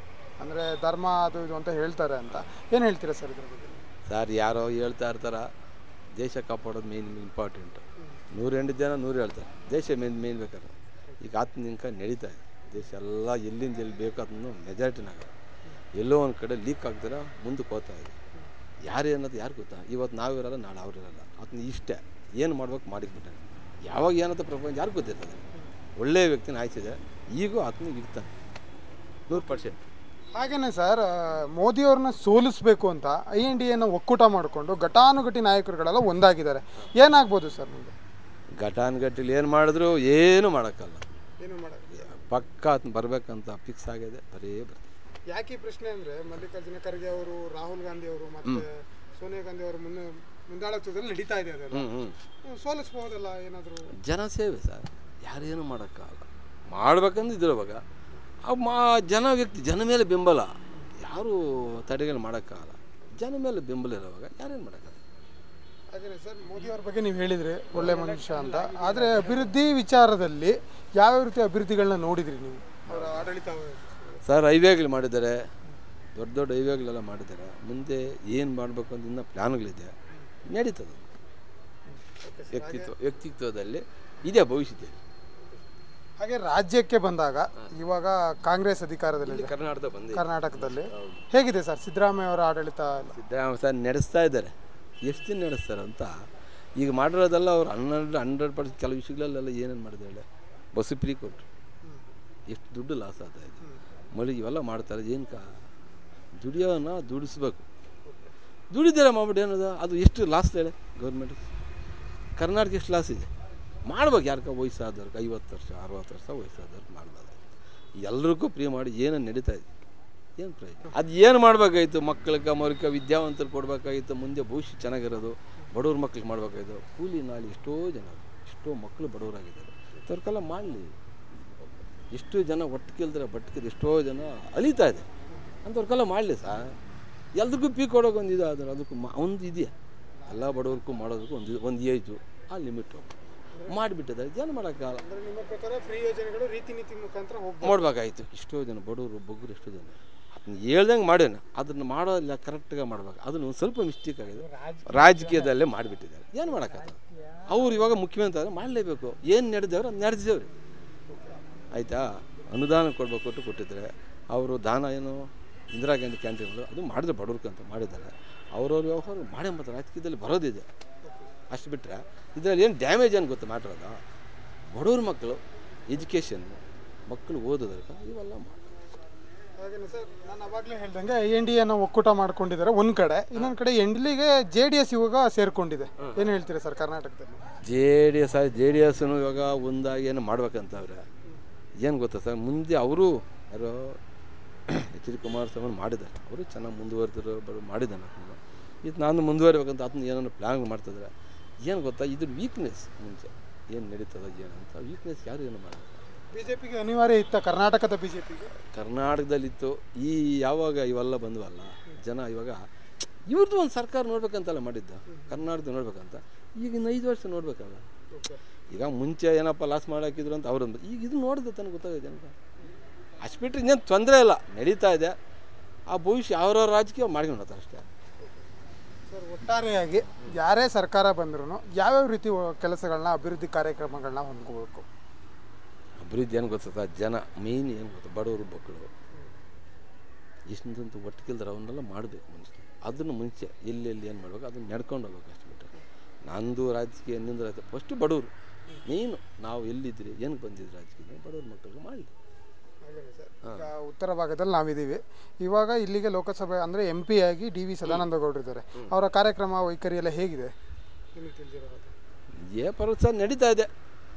ಅಂದರೆ ಧರ್ಮ ಅದು ಇದು ಅಂತ ಹೇಳ್ತಾರೆ ಅಂತ. ಏನು ಹೇಳ್ತೀರಾ ಸರ್ ಇದ್ರ ಬಗ್ಗೆ? ಸರ್, ಯಾರೋ ಹೇಳ್ತಾ ಇರ್ತಾರೆ. ದೇಶ ಕಾಪಾಡೋದು ಮೇನ್ ಇಂಪಾರ್ಟೆಂಟ್. 108 ಜನ 100 ಹೇಳ್ತಾರೆ. ದೇಶ ಮೇನ್ ಬೇಕಾದ್ರೆ ಈಗ ಆತ್ಮನಿಂಕ ನಡೀತಾ ಇದೆ. ದೇಶ ಎಲ್ಲ ಎಲ್ಲಿಂದ ಎಲ್ಲಿ ಬೇಕು ಅದನ್ನು ಮೆಜಾರಿಟಿನಾಗ ಎಲ್ಲೋ ಒಂದು ಕಡೆ ಲೀಕ್ ಆಗ್ದಿರ ಮುಂದಕ್ಕೆ ಹೋಗ್ತಾ ಇದೆ. ಯಾರು ಅನ್ನೋದು ಯಾರು ಗೊತ್ತಾ? ಇವತ್ತು ನಾವಿರಲ್ಲ, ನಾಳೆ ಅವ್ರಿರಲ್ಲ. ಅದನ್ನ ಇಷ್ಟ ಏನು ಮಾಡ್ಬೇಕು ಮಾಡಿಬಿಟ್ಟಾನೆ. ಯಾವಾಗ ಏನಂತ ಪ್ರಪಂಚ ಯಾರು ಗೊತ್ತಿರ್ತದೆ. ಒಳ್ಳೆಯ ವ್ಯಕ್ತಿನ ಆಯ್ತಿದೆ, ಈಗೂ ಆತನಿಗೆ ಇರ್ತಾನೆ 100%. ಹಾಗೆಯೇ ಸರ್, ಮೋದಿಯವ್ರನ್ನ ಸೋಲಿಸಬೇಕು ಅಂತ INDAನ ಒಕ್ಕೂಟ ಮಾಡಿಕೊಂಡು ಘಟಾನುಘಟಿ ನಾಯಕರುಗಳೆಲ್ಲ ಒಂದಾಗಿದ್ದಾರೆ. ಏನಾಗ್ಬೋದು ಸರ್ ಮುಂದೆ? ಘಟಾನುಘಟಿಲಿ ಏನು ಮಾಡಿದ್ರು ಏನು ಮಾಡೋಕ್ಕಲ್ಲ. ಏನು ಮಾಡೋದು ಪಕ್ಕ ಆತನ ಬರಬೇಕಂತ ಫಿಕ್ಸ್ ಆಗಿದೆ, ಬರೇ ಬರ್ತಾರೆ. ಯಾಕೆ ಈ ಪ್ರಶ್ನೆ ಅಂದರೆ, ಮಲ್ಲಿಕಾರ್ಜುನ ಖರ್ಗೆ ಅವರು, ರಾಹುಲ್ ಗಾಂಧಿ ಅವರು ಮತ್ತು ಸೋನಿಯಾ ಗಾಂಧಿ ಅವರು ಮುಂದಾಳತ್ವದಲ್ಲಿ ನಡೀತಾ ಇದೆ. ಅದೆಲ್ಲ ಸೋಲಿಸ್ಬೋದಲ್ಲ ಏನಾದರೂ? ಜನಸೇವೆ ಸರ್, ಯಾರೇನು ಮಾಡೋಕ್ಕಾಗಲ್ಲ. ಮಾಡ್ಬೇಕಂದ್ರೆ ಇದ್ರವಾಗ ಜನ ವ್ಯಕ್ತಿ, ಜನ ಮೇಲೆ ಬೆಂಬಲ, ಯಾರು ತಡೆಗಳು ಮಾಡೋಕ್ಕಾಗಲ್ಲ. ಜನ ಮೇಲೆ ಬೆಂಬಲ ಇರೋವಾಗ ಯಾರೇನು ಮಾಡೋಕ್ಕಾಗಲ್ಲ. ಹಾಗೇನೆ ಸರ್, ಮೋದಿಯವ್ರ ಬಗ್ಗೆ ನೀವು ಹೇಳಿದ್ರಿ ಒಳ್ಳೆ ಮನುಷ್ಯ ಅಂತ. ಆದರೆ ಅಭಿವೃದ್ಧಿ ವಿಚಾರದಲ್ಲಿ ಯಾವ್ಯಾವ ರೀತಿ ಅಭಿವೃದ್ಧಿಗಳನ್ನ ನೋಡಿದ್ರಿ ನೀವು ಅವರ ಆಡಳಿತ? ಸರ್, ಹೈವೇಗಳು ಮಾಡಿದ್ದಾರೆ, ದೊಡ್ಡ ದೊಡ್ಡ ಹೈವೇಗಳೆಲ್ಲ ಮಾಡಿದ್ದಾರೆ. ಮುಂದೆ ಏನು ಮಾಡಬೇಕು ಅಂತ ಇನ್ನೂ ಪ್ಲ್ಯಾನ್ಗಳಿದೆ, ನಡೀತದೆ. ವ್ಯಕ್ತಿತ್ವದಲ್ಲಿ ಇದೆ ಭವಿಷ್ಯದಲ್ಲಿ. ಹಾಗೆ ರಾಜ್ಯಕ್ಕೆ ಬಂದಾಗ ಇವಾಗ ಕಾಂಗ್ರೆಸ್ ಅಧಿಕಾರದಲ್ಲಿ ಕರ್ನಾಟಕದಲ್ಲಿ ಹೇಗಿದೆ ಸರ್ ಸಿದ್ದರಾಮಯ್ಯ ಅವರ ಆಡಳಿತ? ಸಿದ್ದರಾಮಯ್ಯ ಸರ್ ನಡೆಸ್ತಾ ಇದ್ದಾರೆ. ಎಷ್ಟು ದಿನ ನಡೆಸ್ತಾರೆ ಅಂತ ಈಗ ಮಾಡಿರೋದೆಲ್ಲ ಅವ್ರು 100% ಕೆಲವು ವಿಷಯಗಳಲ್ಲೆಲ್ಲ ಏನೇನು ಮಾಡಿದಾಳೆ. ಬಸ್ಸು ಫ್ರೀ ಕೊಟ್ಟರು, ಎಷ್ಟು ದುಡ್ಡು ಲಾಸ್ ಆಗ್ತಾಯಿದೆ. ಮಳೆ ಇವೆಲ್ಲ ಮಾಡ್ತಾರೆ. ಏನಕ್ಕ ದುಡಿಯೋನ ದುಡಿಸ್ಬೇಕು. ದುಡಿದಾರೆ ಮಾಡ್ಬಿಟ್ಟು ಏನದ ಅದು ಎಷ್ಟು ಲಾಸ್ ಹೇಳಿ ಗೌರ್ಮೆಂಟ್. ಕರ್ನಾಟಕ ಎಷ್ಟು ಲಾಸ್ ಇದೆ. ಮಾಡ್ಬೇಕು. ಯಾರ್ಕ ವಯಸ್ಸಾದವ್ರಿಗೆ 50 ವರ್ಷ 60 ವರ್ಷ ವಯಸ್ಸಾದವ್ರಿಗೆ ಮಾಡ್ಬೋದು. ಎಲ್ರಿಗೂ ಫ್ರೀ ಮಾಡಿ ಏನೇನು ನಡೀತಾ ಇದೆ, ಏನು ಪ್ರಯೋಜನ? ಅದು ಏನು ಮಾಡಬೇಕಾಯ್ತು? ಮಕ್ಕಳಿಗೆ ಮರಿಕ ವಿದ್ಯಾವಂತರು ಕೊಡಬೇಕಾಗಿತ್ತು. ಮುಂದೆ ಭವಿಷ್ಯ ಚೆನ್ನಾಗಿರೋದು. ಬಡವ್ರ ಮಕ್ಳಿಗೆ ಮಾಡಬೇಕಾಯ್ತು. ಕೂಲಿ ನಾಳೆ ಎಷ್ಟೋ ಜನ, ಎಷ್ಟೋ ಮಕ್ಕಳು ಬಡವರಾಗಿದ್ದಾರೆ. ಅವ್ರಿಗೆಲ್ಲ ಮಾಡಲಿ. ಎಷ್ಟೋ ಜನ ಒಟ್ಟಿಗೆಲ್ದ್ರೆ ಬಟ್ಟಿಗೆ ಎಷ್ಟೋ ಜನ ಅಲಿತಾ ಇದೆ ಅಂಥವ್ರಿಗೆಲ್ಲ ಮಾಡಲಿ ಸರ್. ಎಲ್ರಿಗೂ ಪೀಕ್ ಕೊಡೋಕೆ ಒಂದು ಇದು ಆದರೆ ಅದಕ್ಕೂ ಒಂದು ಇದೆಯಾ? ಎಲ್ಲ ಬಡವ್ರಿಗೂ ಮಾಡೋದಕ್ಕೂ ಒಂದು ಏಜು, ಆ ಲಿಮಿಟು ಮಾಡಿಬಿಟ್ಟಿದ್ದಾರೆ. ಏನು ಮಾಡೋಕ್ಕಾಗಲ್ಲ. ನಿಮ್ಮ ಪ್ರಕಾರ ಫ್ರೀ ಯೋಜನೆಗಳು ರೀತಿ ನೀತಿ ಮುಖಾಂತರ ಮಾಡಬೇಕಾಯ್ತು. ಎಷ್ಟೋ ಜನ ಬಡವರು ಬಗ್ಗರು ಎಷ್ಟೋ ಜನ ಅದನ್ನ ಹೇಳ್ದಂಗೆ ಮಾಡ್ಯಾನ. ಅದನ್ನು ಮಾಡೋಲ್ಲ, ಕರೆಕ್ಟಾಗಿ ಮಾಡ್ಬೇಕು. ಅದನ್ನು ಒಂದು ಸ್ವಲ್ಪ ಮಿಸ್ಟೇಕ್ ಆಗಿದೆ, ರಾಜಕೀಯದಲ್ಲೇ ಮಾಡಿಬಿಟ್ಟಿದ್ದಾರೆ. ಏನು ಮಾಡೋಕ್ಕಾಗಲ್ಲ. ಅವ್ರು ಇವಾಗ ಮುಖ್ಯಮಂತ್ರಿ ಆದರೆ ಮಾಡಲೇಬೇಕು. ಏನು ನಡೆದವ್ರು ಅದು ನಡೆಸಿದವ್ರು. ಆಯಿತಾ? ಅನುದಾನ ಕೊಟ್ಟಿದ್ದಾರೆ. ಅವರು ದಾನ ಏನು ಇಂದಿರಾ ಗಾಂಧಿ ಕ್ಯಾಂಟೀನ್ಗಳು ಅದು ಮಾಡಿದ್ರೆ ಬಡವ್ರಿಗಂತ ಮಾಡಿದ್ದಾರೆ. ಅವ್ರವ್ರ ವ್ಯವಹಾರ ಮಾಡೇ ಮತ್ತು ರಾಜಕೀಯದಲ್ಲಿ ಬರೋದಿದೆ. ಅಷ್ಟು ಬಿಟ್ಟರೆ ಇದರಲ್ಲಿ ಏನು ಡ್ಯಾಮೇಜ್ ಏನು ಗೊತ್ತಾ ಮಾಡಿರೋದು? ಬಡವ್ರ ಮಕ್ಕಳು ಎಜುಕೇಷನ್, ಮಕ್ಕಳು ಓದೋದಕ್ಕೆ ಇವೆಲ್ಲ ಮಾಡಿ. ಹಾಗೇನೆ ಸರ್, ನಾನು ಅವಾಗಲೇ ಹೇಳ್ದಂಗೆ INDAನ ಒಕ್ಕೂಟ ಮಾಡ್ಕೊಂಡಿದ್ದಾರೆ ಒಂದು ಕಡೆ. ಇನ್ನೊಂದು ಕಡೆ ಎಂಡ್ಲಿಗೆ JDS ಇವಾಗ ಸೇರಿಕೊಂಡಿದೆ. ಏನು ಹೇಳ್ತೀರಾ ಸರ್ ಕರ್ನಾಟಕದಲ್ಲಿ? JDS ಇವಾಗ ಒಂದಾಗಿ ಏನು ಮಾಡ್ಬೇಕಂತವ್ರೆ. ಏನು ಗೊತ್ತಾ ಸರ್, ಮುಂದೆ ಅವರು ಯಾರೋ HD ಕುಮಾರಸ್ವಾಮಿ ಮಾಡಿದ್ದಾರೆ. ಅವರು ಚೆನ್ನಾಗಿ ಮುಂದುವರೆದಿರೋ ಮಾಡಿದ್ದಾನೆ. ಇದು ನಾನು ಮುಂದುವರಿಬೇಕಂತ ಅದನ್ನ ಏನಾದ್ರು ಪ್ಲ್ಯಾನ್ ಮಾಡ್ತಿದ್ರೆ ಏನು ಗೊತ್ತಾ, ಇದ್ರ ವೀಕ್ನೆಸ್ ಮುಂಚೆ ಏನು ನಡೀತದೆ ಏನಂತ ವೀಕ್ನೆಸ್ ಯಾರು ಏನು ಮಾಡೋದು. BJPಗೆ ಅನಿವಾರ್ಯ ಇತ್ತ ಕರ್ನಾಟಕದ BJPಗೆ? ಕರ್ನಾಟಕದಲ್ಲಿತ್ತು. ಯಾವಾಗ ಇವೆಲ್ಲ ಬಂದವಲ್ಲ ಜನ, ಇವಾಗ ಇವ್ರದ್ದು ಒಂದು ಸರ್ಕಾರ ನೋಡ್ಬೇಕಂತಲ್ಲ ಮಾಡಿದ್ದ, ಕರ್ನಾಟಕದ ನೋಡ್ಬೇಕಂತ. ಈಗ ಇನ್ನು 5 ವರ್ಷ ನೋಡ್ಬೇಕಲ್ಲ. ಈಗ ಮುಂಚೆ ಏನಪ್ಪ ಲಾಸ್ ಮಾಡಾಕಿದ್ರು ಅಂತ ಅವ್ರೊಂದು, ಈಗ ಇದು ನೋಡಿದೆ ತನಗೆ ಗೊತ್ತಾಗಿದೆ ಅಂತ. ಅಷ್ಟು ಬಿಟ್ಟರೆ ಇನ್ನೇನು ತೊಂದರೆ ಇಲ್ಲ, ನಡೀತಾ ಇದೆ. ಆ ಭವಿಷ್ಯ ಅವ್ರವ್ರ ರಾಜಕೀಯ ಮಾಡ್ಕೊಂಡು ಹೋಗ್ತಾರೆ ಅಷ್ಟೇ. ಸರ್, ಒಟ್ಟಾರೆಯಾಗಿ ಯಾರೇ ಸರ್ಕಾರ ಬಂದ್ರೂ ಯಾವ್ಯಾವ ರೀತಿ ಕೆಲಸಗಳನ್ನ, ಅಭಿವೃದ್ಧಿ ಕಾರ್ಯಕ್ರಮಗಳನ್ನ ಹೊಂದ್ಕೋಬೇಕು? ಅಭಿವೃದ್ಧಿ ಏನು ಗೊತ್ತಾ, ಜನ ಮೇಯ್ನ್ ಏನು ಗೊತ್ತಾ, ಬಡವರು ಮಕ್ಕಳು ಇಷ್ಟಂತೂ ಒಟ್ಟಿಗೆಲ್ದ್ರೆ ಅವನ್ನೆಲ್ಲ ಮಾಡಬೇಕು ಮನುಷ್ಯ. ಅದನ್ನು ಮುಂಚೆ ಎಲ್ಲೆಲ್ಲಿ ಏನು ಮಾಡ್ಬೇಕು ಅದನ್ನು ನಡ್ಕೊಂಡು ಹೋಗ್ಬೇಕು. ಅಷ್ಟು ಬಿಟ್ಟರೆ ನಂದು ರಾಜಕೀಯ ನಿಂದು ರಾಜಕೀಯ ಫಸ್ಟು ಬಡವರು ಮೇಯ್ನು. ನಾವು ಎಲ್ಲಿದ್ರಿ ಏನಕ್ಕೆ ಬಂದಿದ್ರಿ ರಾಜಕೀಯ, ಬಡವ್ರ ಮಕ್ಕಳಿಗೆ ಮಾಡಲಿ. ಈಗ ಉತ್ತರ ಭಾಗದಲ್ಲಿ ನಾವಿದ್ದೀವಿ. ಇವಾಗ ಇಲ್ಲಿಗೆ ಲೋಕಸಭೆ ಅಂದರೆ MP ಆಗಿ DV ಸದಾನಂದ ಗೌಡರು ಇದ್ದಾರೆ. ಅವರ ಕಾರ್ಯಕ್ರಮ ವೈಖರಿ ಎಲ್ಲ ಹೇಗಿದೆ ನಿಮಗೆ ತಿಳಿದಿರೋ? ಪರವತ್ಸ ನಡೀತಾ ಇದೆ,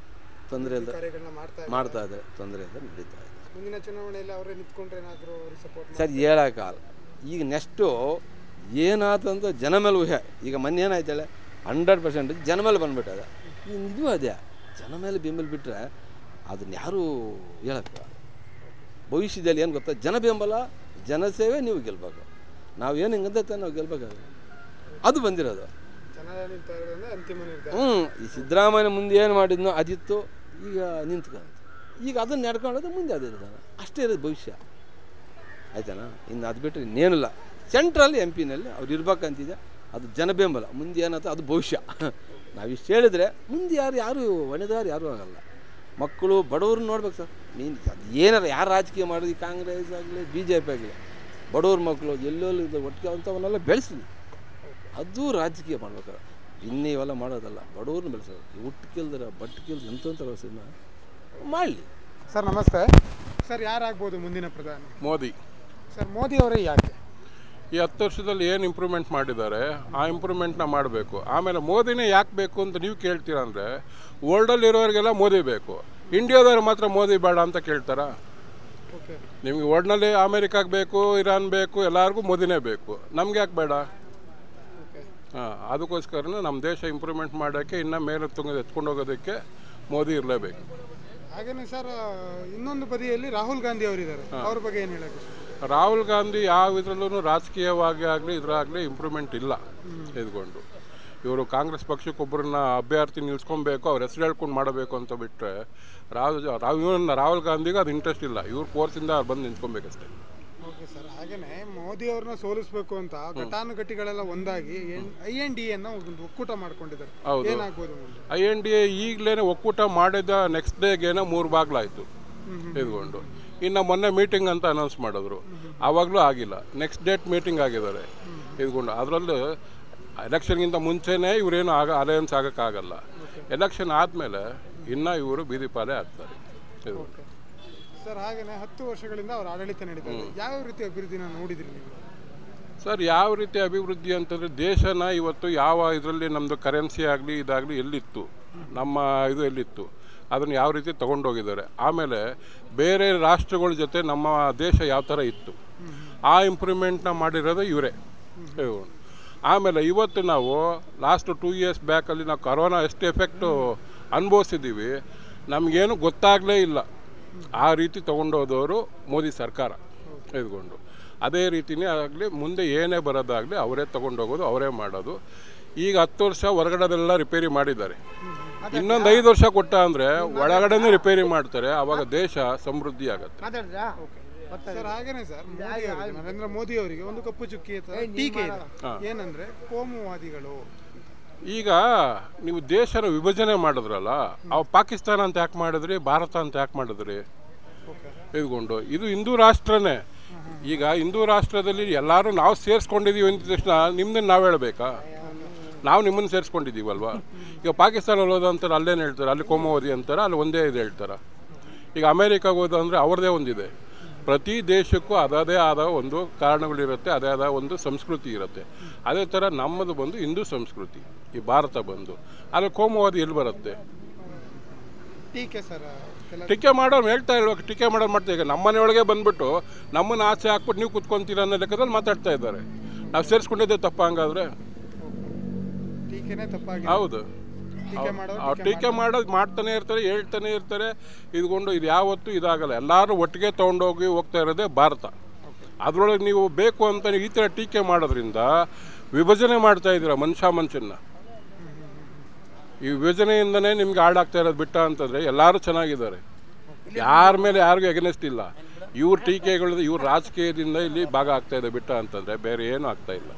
ತೊಂದರೆ ಇಲ್ಲ, ಮಾಡ್ತಾ ಇದೆ, ತೊಂದರೆ ಇಲ್ಲ, ನಡೀತಾ ಇದೆ. ಮುಂದಿನ ಚುನಾವಣೆಯಲ್ಲಿ ಅವರೇ ನಿಂತ್ಕೊಂಡ್ರೆ ಏನಾದರೂ ಅವ್ರಿಗೆ ಸಪೋರ್ಟ್? ಸರ್, ಹೇಳೋಕ್ಕಾಗಲ್ಲ. ಈಗ ನೆಕ್ಸ್ಟು ಏನಾಯ್ತಂತ ಜನ ಮೇಲೆ ಊಹೆ. ಈಗ ಮೊನ್ನೆ ಏನಾಯ್ತಲ್ಲ 100% ಜನ ಮೇಲೆ ಬಂದುಬಿಟ್ಟದೆ. ಇದು ಅದೇ ಜನ ಮೇಲೆ ಬೆಂಬಲ ಬಿಟ್ಟರೆ ಅದನ್ನ ಯಾರೂ ಹೇಳೋಕ್ಕಾಗಲ್ಲ. ಭವಿಷ್ಯದಲ್ಲಿ ಏನು ಗೊತ್ತಾ, ಜನ ಬೆಂಬಲ, ಜನಸೇವೆ, ನೀವು ಗೆಲ್ಬೇಕು. ನಾವೇನು ಹಿಂಗಂತ ನಾವು ಗೆಲ್ಬೇಕಾದ್ರೆ ಅದು ಬಂದಿರೋದು. ಈ ಸಿದ್ದರಾಮಯ್ಯ ಮುಂದೆ ಏನು ಮಾಡಿದ್ನೋ ಅದಿತ್ತು, ಈಗ ನಿಂತ್ಕೊಂಡು ಈಗ ಅದನ್ನು ನಡ್ಕೊಳ್ಳೋದು ಮುಂದೆ ಅದೇ ಇರೋದು. ಅಷ್ಟೇ ಇರೋದು ಭವಿಷ್ಯ. ಆಯ್ತಾನ? ಇನ್ನು ಅದು ಬಿಟ್ಟರೆ ಇನ್ನೇನಿಲ್ಲ. ಸೆಂಟ್ರಲ್ಲಿ MP ನಲ್ಲಿ ಅವ್ರು ಇರ್ಬೇಕಂತಿದೆ, ಅದು ಜನ ಬೆಂಬಲ. ಮುಂದೆ ಏನಂತ ಅದು ಭವಿಷ್ಯ. ನಾವಿಷ್ಟು ಹೇಳಿದರೆ ಮುಂದೆ ಯಾರು ಹೊಣೆದಾರು ಯಾರೂ ಆಗಲ್ಲ. ಮಕ್ಕಳು ಬಡವ್ರನ್ನ ನೋಡ್ಬೇಕು ಸರ್. ಅದು ಏನಾರ ಯಾರು ರಾಜಕೀಯ ಮಾಡೋದು, ಈ ಕಾಂಗ್ರೆಸ್ ಆಗಲಿ BJP ಆಗಲಿ, ಬಡವ್ರ ಮಕ್ಕಳು ಎಲ್ಲೆಲ್ಲಿ ಒಟ್ಟಿಗೆ ಅಂಥವನ್ನೆಲ್ಲ ಬೆಳೆಸಲಿ. ಅದು ರಾಜಕೀಯ ಮಾಡ್ಬೇಕಾರೆ ಇನ್ನೇ ಇವೆಲ್ಲ ಮಾಡೋದಲ್ಲ. ಬಡವ್ರನ್ನ ಬೆಳೆಸೋದು, ಹುಟ್ಟು ಕೇಳ್ದಾರ ಬಟ್ಟು ಕೇಳ್ದು ಎಂಥ ವ್ಯವಸ್ಥೆನ ಮಾಡಲಿ. ಸರ್ ನಮಸ್ತೆ. ಸರ್ ಯಾರಾಗ್ಬೋದು ಮುಂದಿನ ಪ್ರಧಾನಿ? ಮೋದಿ. ಸರ್ ಮೋದಿ ಅವರೇ ಯಾಕೆ? ಈ 10 ವರ್ಷದಲ್ಲಿ ಏನು ಇಂಪ್ರೂವ್ಮೆಂಟ್ ಮಾಡಿದ್ದಾರೆ ಆ ಇಂಪ್ರೂವ್ಮೆಂಟ್ನ ಮಾಡಬೇಕು. ಆಮೇಲೆ ಮೋದಿನೇ ಯಾಕೆ ಬೇಕು ಅಂತ ನೀವು ಕೇಳ್ತೀರಾ ಅಂದರೆ, ವರ್ಲ್ಡಲ್ಲಿರೋರಿಗೆಲ್ಲ ಮೋದಿ ಬೇಕು, ಇಂಡಿಯಾದವ್ರು ಮಾತ್ರ ಮೋದಿ ಬೇಡ ಅಂತ ಕೇಳ್ತಾರಾ? ನಿಮಗೆ ವರ್ಲ್ಡ್ನಲ್ಲಿ ಅಮೇರಿಕಾಗೆ ಬೇಕು, ಇರಾನ್ ಬೇಕು, ಎಲ್ಲರಿಗೂ ಮೋದಿನೇ ಬೇಕು, ನಮ್ಗೆ ಯಾಕೆ ಬೇಡ? ಅದಕ್ಕೋಸ್ಕರನೇ ನಮ್ಮ ದೇಶ ಇಂಪ್ರೂವ್ಮೆಂಟ್ ಮಾಡೋಕ್ಕೆ ಇನ್ನೂ ಮೇಲೆ ಎತ್ಕೊಂಡು ಹೋಗೋದಕ್ಕೆ ಮೋದಿ ಇರಲೇಬೇಕು. ಹಾಗೇನೆ ಸರ್ ಇನ್ನೊಂದು ಬದಿಯಲ್ಲಿ ರಾಹುಲ್ ಗಾಂಧಿ ಅವರಿದ್ದಾರೆ, ಅವ್ರ ಬಗ್ಗೆ ಏನು ಹೇಳೋದು? ರಾಹುಲ್ ಗಾಂಧಿ ಯಾವ ಇದರಲ್ಲೂ ರಾಜಕೀಯವಾಗಿ ಆಗಲಿ ಇದರಾಗಲಿ ಇಂಪ್ರೂವ್ಮೆಂಟ್ ಇಲ್ಲ ಇದ್ಕೊಂಡು. ಇವರು ಕಾಂಗ್ರೆಸ್ ಪಕ್ಷಕ್ಕೊಬ್ಬರನ್ನ ಅಭ್ಯರ್ಥಿ ನಿಲ್ಸ್ಕೊಬೇಕು, ಅವ್ರ ಹೆಸರು ಹೇಳ್ಕೊಂಡು ಮಾಡಬೇಕು ಅಂತ ಬಿಟ್ಟರೆ ರಾಹುಲ್ ಗಾಂಧಿಗೆ ಅದು ಇಂಟ್ರೆಸ್ಟ್ ಇಲ್ಲ. ಇವ್ರು ಫೋರ್ಸಿಂದ ಅವ್ರು ಬಂದು ನಿಂತ್ಕೊಬೇಕಷ್ಟೇ. Okay sir. ಹಾಗೇನೆ ಮೋದಿ ಅವ್ರನ್ನ ಸೋಲಿಸಬೇಕು ಅಂತ ಘಟಾನುಘಟಿಗಳೆಲ್ಲ ಒಂದಾಗಿ INDA ಒಂದು ಒಕ್ಕೂಟ ಮಾಡ್ಕೊಂಡಿದ್ದಾರೆ. ಹೌದು, INDA ಈಗಲೇ ಒಕ್ಕೂಟ ಮಾಡಿದ ನೆಕ್ಸ್ಟ್ ಡೇಗೇನೆ 3 ಬಾಗ್ಲಾಯಿತು ಇದ್ಕೊಂಡು. ಇನ್ನು ಮೊನ್ನೆ ಮೀಟಿಂಗ್ ಅಂತ ಅನೌನ್ಸ್ ಮಾಡಿದ್ರು, ಆವಾಗಲೂ ಆಗಿಲ್ಲ. ನೆಕ್ಸ್ಟ್ ಡೇಟ್ ಮೀಟಿಂಗ್ ಆಗಿದ್ದಾರೆ ಇದ್ಕೊಂಡು. ಅದರಲ್ಲೂ ಎಲೆಕ್ಷನ್ಗಿಂತ ಮುಂಚೆನೇ ಇವರೇನು ಅಲಯನ್ಸ್ ಆಗೋಕ್ಕಾಗಲ್ಲ. ಎಲೆಕ್ಷನ್ ಆದಮೇಲೆ ಇನ್ನೂ ಇವರು ಬೀದಿ ಪಾಲೆ ಆಗ್ತಾರೆ ಇದ್ಕೊಂಡು. ಸರ್ ಹಾಗೇನೆ 10 ವರ್ಷಗಳಿಂದ ಅವ್ರ ಆಡಳಿತ ನಡೀತಾರೆ, ಯಾವ ರೀತಿ ಅಭಿವೃದ್ಧಿನ ನೋಡಿದ್ರಿ ನೀವು? ಸರ್ ಯಾವ ರೀತಿ ಅಭಿವೃದ್ಧಿ ಅಂತಂದರೆ, ದೇಶನ ಇವತ್ತು ಯಾವ ಇದರಲ್ಲಿ ನಮ್ಮದು ಕರೆನ್ಸಿ ಆಗಲಿ ಇದಾಗಲಿ ಎಲ್ಲಿತ್ತು, ನಮ್ಮ ಇದು ಎಲ್ಲಿತ್ತು, ಅದನ್ನು ಯಾವ ರೀತಿ ತೊಗೊಂಡೋಗಿದ್ದಾರೆ. ಆಮೇಲೆ ಬೇರೆ ರಾಷ್ಟ್ರಗಳ ಜೊತೆ ನಮ್ಮ ದೇಶ ಯಾವ ಥರ ಇತ್ತು, ಆ ಇಂಪ್ರೂವ್ಮೆಂಟ್ನ ಮಾಡಿರೋದು ಇವರೇ. ಆಮೇಲೆ ಇವತ್ತು ನಾವು ಲಾಸ್ಟ್ 2 ಇಯರ್ಸ್ ಬ್ಯಾಕಲ್ಲಿ ನಾವು ಕರೋನಾ ಎಷ್ಟು ಎಫೆಕ್ಟು ಅನುಭವಿಸಿದ್ದೀವಿ, ನಮಗೇನು ಗೊತ್ತಾಗಲೇ ಇಲ್ಲ. ಆ ರೀತಿ ತೊಗೊಂಡೋದವರು ಮೋದಿ ಸರ್ಕಾರ ಇದ್ಕೊಂಡು. ಅದೇ ರೀತಿಯೇ ಆಗಲಿ ಮುಂದೆ ಏನೇ ಬರೋದಾಗಲಿ ಅವರೇ ತೊಗೊಂಡೋಗೋದು, ಅವರೇ ಮಾಡೋದು. ಈಗ 10 ವರ್ಷ ಹೊರಗಡೆದೆಲ್ಲ ರಿಪೇರಿ ಮಾಡಿದ್ದಾರೆ, ಇನ್ನೊಂದು 5 ವರ್ಷ ಕೊಟ್ಟ ಅಂದರೆ ಒಳಗಡೆನೇ ರಿಪೇರಿ ಮಾಡ್ತಾರೆ, ಆವಾಗ ದೇಶ ಸಮೃದ್ಧಿ ಆಗುತ್ತೆ. ಸರ್ ಹಾಗೇನೆ ಸರ್ ನರೇಂದ್ರ ಮೋದಿ ಅವರಿಗೆ ಒಂದು ಕಪ್ಪು ಚುಕ್ಕಿ ಟೀಕೆ ಇದೆ, ಏನಂದ್ರೆ ಕೋಮುವಾದಿಗಳು. ಈಗ ನೀವು ದೇಶನ ವಿಭಜನೆ ಮಾಡಿದ್ರಲ್ಲ, ಅವು ಪಾಕಿಸ್ತಾನ ಅಂತ ಯಾಕೆ ಮಾಡಿದ್ರಿ, ಭಾರತ ಅಂತ ಯಾಕೆ ಮಾಡಿದ್ರಿ ಇದ್ಕೊಂಡು? ಇದು ಹಿಂದೂ ರಾಷ್ಟ್ರನೇ. ಈಗ ಹಿಂದೂ ರಾಷ್ಟ್ರದಲ್ಲಿ ಎಲ್ಲರೂ ನಾವು ಸೇರಿಸ್ಕೊಂಡಿದ್ದೀವಿ ಅಂದ ತಕ್ಷಣ ನಿಮ್ದನ್ನು ನಾವು ಹೇಳಬೇಕಾ? ನಾವು ನಿಮ್ಮನ್ನು ಸೇರಿಸ್ಕೊಂಡಿದ್ದೀವಲ್ವ. ಈಗ ಪಾಕಿಸ್ತಾನಲ್ಲಿ ಹೋದಂತಾರೆ ಅಲ್ಲೇನು ಹೇಳ್ತಾರೆ, ಅಲ್ಲಿ ಕೋಮುವಾದಿ ಅಂತಾರೆ, ಅಲ್ಲಿ ಒಂದೇ ಇದು ಹೇಳ್ತಾರೆ. ಈಗ ಅಮೇರಿಕಾಗೆ ಹೋದಂದರೆ ಅವ್ರದ್ದೇ ಒಂದಿದೆ. ಪ್ರತಿ ದೇಶಕ್ಕೂ ಅದೇ ಆದ ಒಂದು ಕಾರಣಗಳಿರುತ್ತೆ, ಅದೇ ಆದ ಒಂದು ಸಂಸ್ಕೃತಿ ಇರುತ್ತೆ. ಅದೇ ಥರ ನಮ್ಮದು ಬಂದು ಹಿಂದೂ ಸಂಸ್ಕೃತಿ, ಈ ಭಾರತ ಬಂದು ಅಲ್ಲಿ ಕೋಮುವಾದಿ ಎಲ್ಲಿ ಬರುತ್ತೆ? ಟೀಕೆ ಮಾಡೋರು ಹೇಳ್ತಾ ಇಲ್ವಾಗ, ಟೀಕೆ ಮಾಡೋರು ಮಾಡ್ತಾ. ಈಗ ನಮ್ಮ ಮನೆಯೊಳಗೆ ಬಂದುಬಿಟ್ಟು ನಮ್ಮನ್ನು ಆಚೆ ಹಾಕ್ಬಿಟ್ಟು ನೀವು ಕುತ್ಕೊತೀರ ಅನ್ನೋ ಲೆಕ್ಕದಲ್ಲಿ ಮಾತಾಡ್ತಾ ಇದ್ದಾರೆ. ನಾವು ಸೇರಿಸ್ಕೊಂಡಿದ್ದೆ ತಪ್ಪ ಹಂಗಾದ್ರೆ? ಹೌದು, ಟೀಕೆ ಮಾಡೋದು ಮಾಡ್ತಾನೆ ಇರ್ತಾರೆ, ಹೇಳ್ತಾನೆ ಇರ್ತಾರೆ ಇದ್ಕೊಂಡು. ಇದು ಯಾವತ್ತೂ ಇದಾಗಲ್ಲ. ಎಲ್ಲರೂ ಒಟ್ಟಿಗೆ ತೊಗೊಂಡೋಗಿ ಹೋಗ್ತಾ ಇರೋದೇ ಭಾರತ. ಅದರೊಳಗೆ ನೀವು ಬೇಕು ಅಂತ ಈ ಥರ ಟೀಕೆ ಮಾಡೋದ್ರಿಂದ ವಿಭಜನೆ ಮಾಡ್ತಾ ಇದ್ದೀರ ಮನುಷ್ಯನ. ಈ ವಿಭಜನೆಯಿಂದನೇ ನಿಮ್ಗೆ ಹಾಳಾಗ್ತಾ ಇರೋದು. ಬಿಟ್ಟ ಅಂತಂದರೆ ಎಲ್ಲರೂ ಚೆನ್ನಾಗಿದ್ದಾರೆ, ಯಾರ ಮೇಲೆ ಯಾರಿಗೂ ಎಗನೆಸ್ಟ್ ಇಲ್ಲ. ಇವ್ರ ಟೀಕೆಗಳು ಇವ್ರ ರಾಜಕೀಯದಿಂದ ಇಲ್ಲಿ ಭಾಗ ಆಗ್ತಾ ಇದೆ. ಬಿಟ್ಟ ಅಂತಂದರೆ ಬೇರೆ ಏನೂ ಆಗ್ತಾ ಇಲ್ಲ.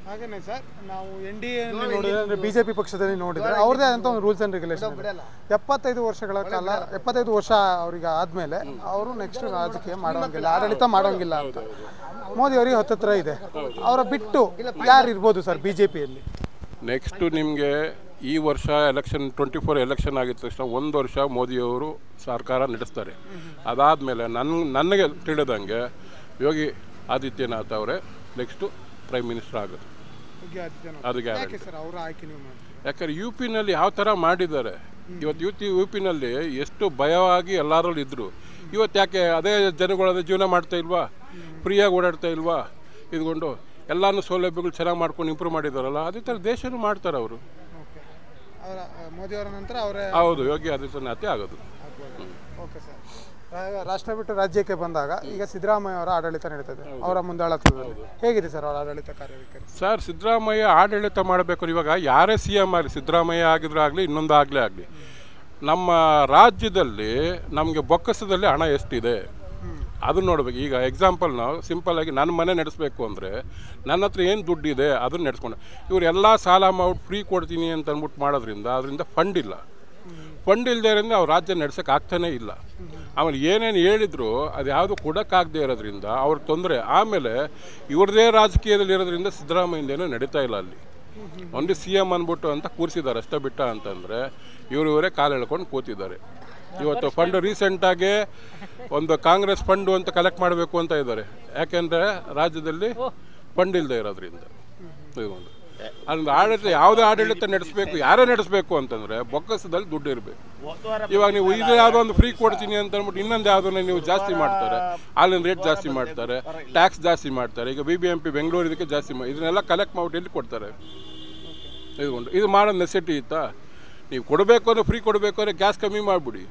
ಹಾಗೇನೆ ಸರ್ ನಾವು NDA ನೋಡಿದ್ರೆ BJP ಪಕ್ಷದಲ್ಲಿ ನೋಡಿದ್ರೆ ಅವ್ರದೇ ಆದಂಥ ಒಂದು ರೂಲ್ಸ್ ಆ್ಯಂಡ್ ರೆಗ್ಯುಲೇಷನ್. 75 ವರ್ಷಗಳ ಕಾಲ 75 ವರ್ಷ ಅವ್ರಿಗೆ ಆದಮೇಲೆ ಅವರು ನೆಕ್ಸ್ಟ್ ರಾಜಕೀಯ ಮಾಡೋಂಗಿಲ್ಲ, ಆಡಳಿತ ಮಾಡೋಂಗಿಲ್ಲ ಅಂತ ಮೋದಿ ಅವರಿಗೆ ಹತ್ತಿರ ಇದೆ. ಅವರ ಬಿಟ್ಟು ಯಾರು ಇರ್ಬೋದು ಸರ್ BJPಯಲ್ಲಿ? ನೆಕ್ಸ್ಟು ನಿಮಗೆ ಈ ವರ್ಷ ಎಲೆಕ್ಷನ್ 24 ಎಲೆಕ್ಷನ್ ಆಗಿದ ತಕ್ಷಣ 1 ವರ್ಷ ಮೋದಿಯವರು ಸರ್ಕಾರ ನಡೆಸ್ತಾರೆ. ಅದಾದಮೇಲೆ ನನಗೆ ತಿಳಿದಂಗೆ ಯೋಗಿ ಆದಿತ್ಯನಾಥ್ ಅವರೇ ನೆಕ್ಸ್ಟು ಪ್ರೈಮ್ ಮಿನಿಸ್ಟರ್ ಆಗೋದು. ಅದು ಗ್ಯಾರಂಟಿ. ಯಾಕಂದ್ರೆ UP-ನಲ್ಲಿ ಯಾವ ಥರ ಮಾಡಿದ್ದಾರೆ ಇವತ್ತು. UP-ನಲ್ಲಿ ಎಷ್ಟು ಭಯವಾಗಿ ಎಲ್ಲರೂ ಇದ್ದರು. ಇವತ್ತು ಯಾಕೆ ಅದೇ ಜನಗಳದೇ ಜೀವನ ಮಾಡ್ತಾ ಇಲ್ವಾ, ಫ್ರೀಯಾಗಿ ಓಡಾಡ್ತಾ ಇಲ್ವಾ ಇದ್ಕೊಂಡು? ಎಲ್ಲನೂ ಸೌಲಭ್ಯಗಳು ಚೆನ್ನಾಗಿ ಮಾಡ್ಕೊಂಡು ಇಂಪ್ರೂವ್ ಮಾಡಿದಾರಲ್ಲ, ಅದೇ ಥರ ದೇಶನೂ ಮಾಡ್ತಾರೆ ಅವರು. ಮೋದಿ ಅವರ ನಂತರ ಅವರೇ ಹೌದು, ಯೋಗಿ ಆದಿತ್ಯನಾಥ್ ಆಗೋದು. Okay sir. ರಾಷ್ಟ್ರ ಬಿಟ್ಟು ರಾಜ್ಯಕ್ಕೆ ಬಂದಾಗ ಈಗ ಸಿದ್ದರಾಮಯ್ಯ ಅವರ ಆಡಳಿತ ನಡೀತದೆ, ಅವರ ಮುಂದಾಳತ್ವದಲ್ಲಿ ಹೇಗಿದೆ ಸರ್ ಅವರ ಆಡಳಿತ ಕಾರ್ಯವೈಖರಿ? ಸರ್ ಸಿದ್ದರಾಮಯ್ಯ ಆಡಳಿತ ಮಾಡಬೇಕು. ಇವಾಗ ಯಾರೇ CM ಆಗಲಿ, ಸಿದ್ದರಾಮಯ್ಯ ಆಗಿದ್ರೆ ಆಗಲಿ ಇನ್ನೊಂದು ಆಗಲಿ ನಮ್ಮ ರಾಜ್ಯದಲ್ಲಿ ನಮಗೆ ಬೊಕ್ಕಸದಲ್ಲಿ ಹಣ ಎಷ್ಟಿದೆ ಅದನ್ನ ನೋಡ್ಬೇಕು. ಈಗ ಎಕ್ಸಾಂಪಲ್ ನಾವು ಸಿಂಪಲ್ಲಾಗಿ ನನ್ನ ಮನೆ ನಡೆಸಬೇಕು ಅಂದರೆ ನನ್ನ ಹತ್ರ ಏನು ದುಡ್ಡಿದೆ ಅದನ್ನು ನಡೆಸ್ಕೊಂಡು, ಇವರು ಎಲ್ಲ ಸಾಲ ಮಾಡ್ಬಿಟ್ಟು ಫ್ರೀ ಕೊಡ್ತೀನಿ ಅಂತ ಅಂದ್ಬಿಟ್ಟು ಮಾಡೋದ್ರಿಂದ ಅದರಿಂದ ಫಂಡ್ ಇಲ್ಲ. ಫಂಡ್ ಇಲ್ಲದೇರಿಂದ ಅವ್ರು ರಾಜ್ಯ ನಡೆಸೋಕೆ ಆಗ್ತಾನೇ ಇಲ್ಲ. ಆಮೇಲೆ ಏನೇನು ಹೇಳಿದ್ರು ಅದು ಯಾವುದು ಕೊಡೋಕ್ಕಾಗದೇ ಇರೋದ್ರಿಂದ ಅವ್ರಿಗೆ ತೊಂದರೆ. ಆಮೇಲೆ ಇವ್ರದೇ ರಾಜಕೀಯದಲ್ಲಿ ಇರೋದ್ರಿಂದ ಸಿದ್ದರಾಮಯ್ಯಂದೇನೂ ನಡೀತಾ ಇಲ್ಲ. ಅಲ್ಲಿ ಒಂದು CM ಅಂದ್ಬಿಟ್ಟು ಅಂತ ಕೂರಿಸಿದ್ದಾರೆ ಅಷ್ಟೇ. ಬಿಟ್ಟ ಅಂತಂದರೆ ಇವರೇ ಕಾಲು ಎಳ್ಕೊಂಡು ಕೂತಿದ್ದಾರೆ. ಇವತ್ತು ಫಂಡ್ ರೀಸೆಂಟಾಗಿ ಒಂದು ಕಾಂಗ್ರೆಸ್ ಫಂಡು ಅಂತ ಕಲೆಕ್ಟ್ ಮಾಡಬೇಕು ಅಂತ ಇದ್ದಾರೆ. ಯಾಕೆಂದರೆ ರಾಜ್ಯದಲ್ಲಿ ಫಂಡ್ ಇಲ್ಲದೆ ಇರೋದ್ರಿಂದ. ಒಂದು ಅದೊಂದು ಆಡಳಿತ, ಯಾವುದೇ ಆಡಳಿತ ನಡೆಸಬೇಕು, ಯಾರೇ ನಡೆಸಬೇಕು ಅಂತಂದರೆ ಬೊಕ್ಕಸದಲ್ಲಿ ದುಡ್ಡು ಇರಬೇಕು. ಇವಾಗ ನೀವು ಇದು ಯಾವುದೋ ಒಂದು ಫ್ರೀ ಕೊಡ್ತೀನಿ ಅಂತ ಅಂದ್ಬಿಟ್ಟು ಇನ್ನೊಂದು ಯಾವುದನ್ನ ನೀವು ಜಾಸ್ತಿ ಮಾಡ್ತಾರೆ, ಹಾಲಿನ ರೇಟ್ ಜಾಸ್ತಿ ಮಾಡ್ತಾರೆ, ಟ್ಯಾಕ್ಸ್ ಜಾಸ್ತಿ ಮಾಡ್ತಾರೆ. ಈಗ BBMP ಬೆಂಗಳೂರು ಇದಕ್ಕೆ ಜಾಸ್ತಿ ಇದನ್ನೆಲ್ಲ ಕಲೆಕ್ಟ್ ಮಾಡ್ಬಿಟ್ಟು ಎಲ್ಲಿ ಕೊಡ್ತಾರೆ? ಇದು ಮಾಡೋ ನೆಸೆಸಿಟಿ ಇತ್ತಾ? ನೀವು ಕೊಡಬೇಕು ಅಂದರೆ ಫ್ರೀ ಕೊಡಬೇಕು ಅಂದರೆ ಗ್ಯಾಸ್ ಕಮ್ಮಿ ಮಾಡಿಬಿಡಿ,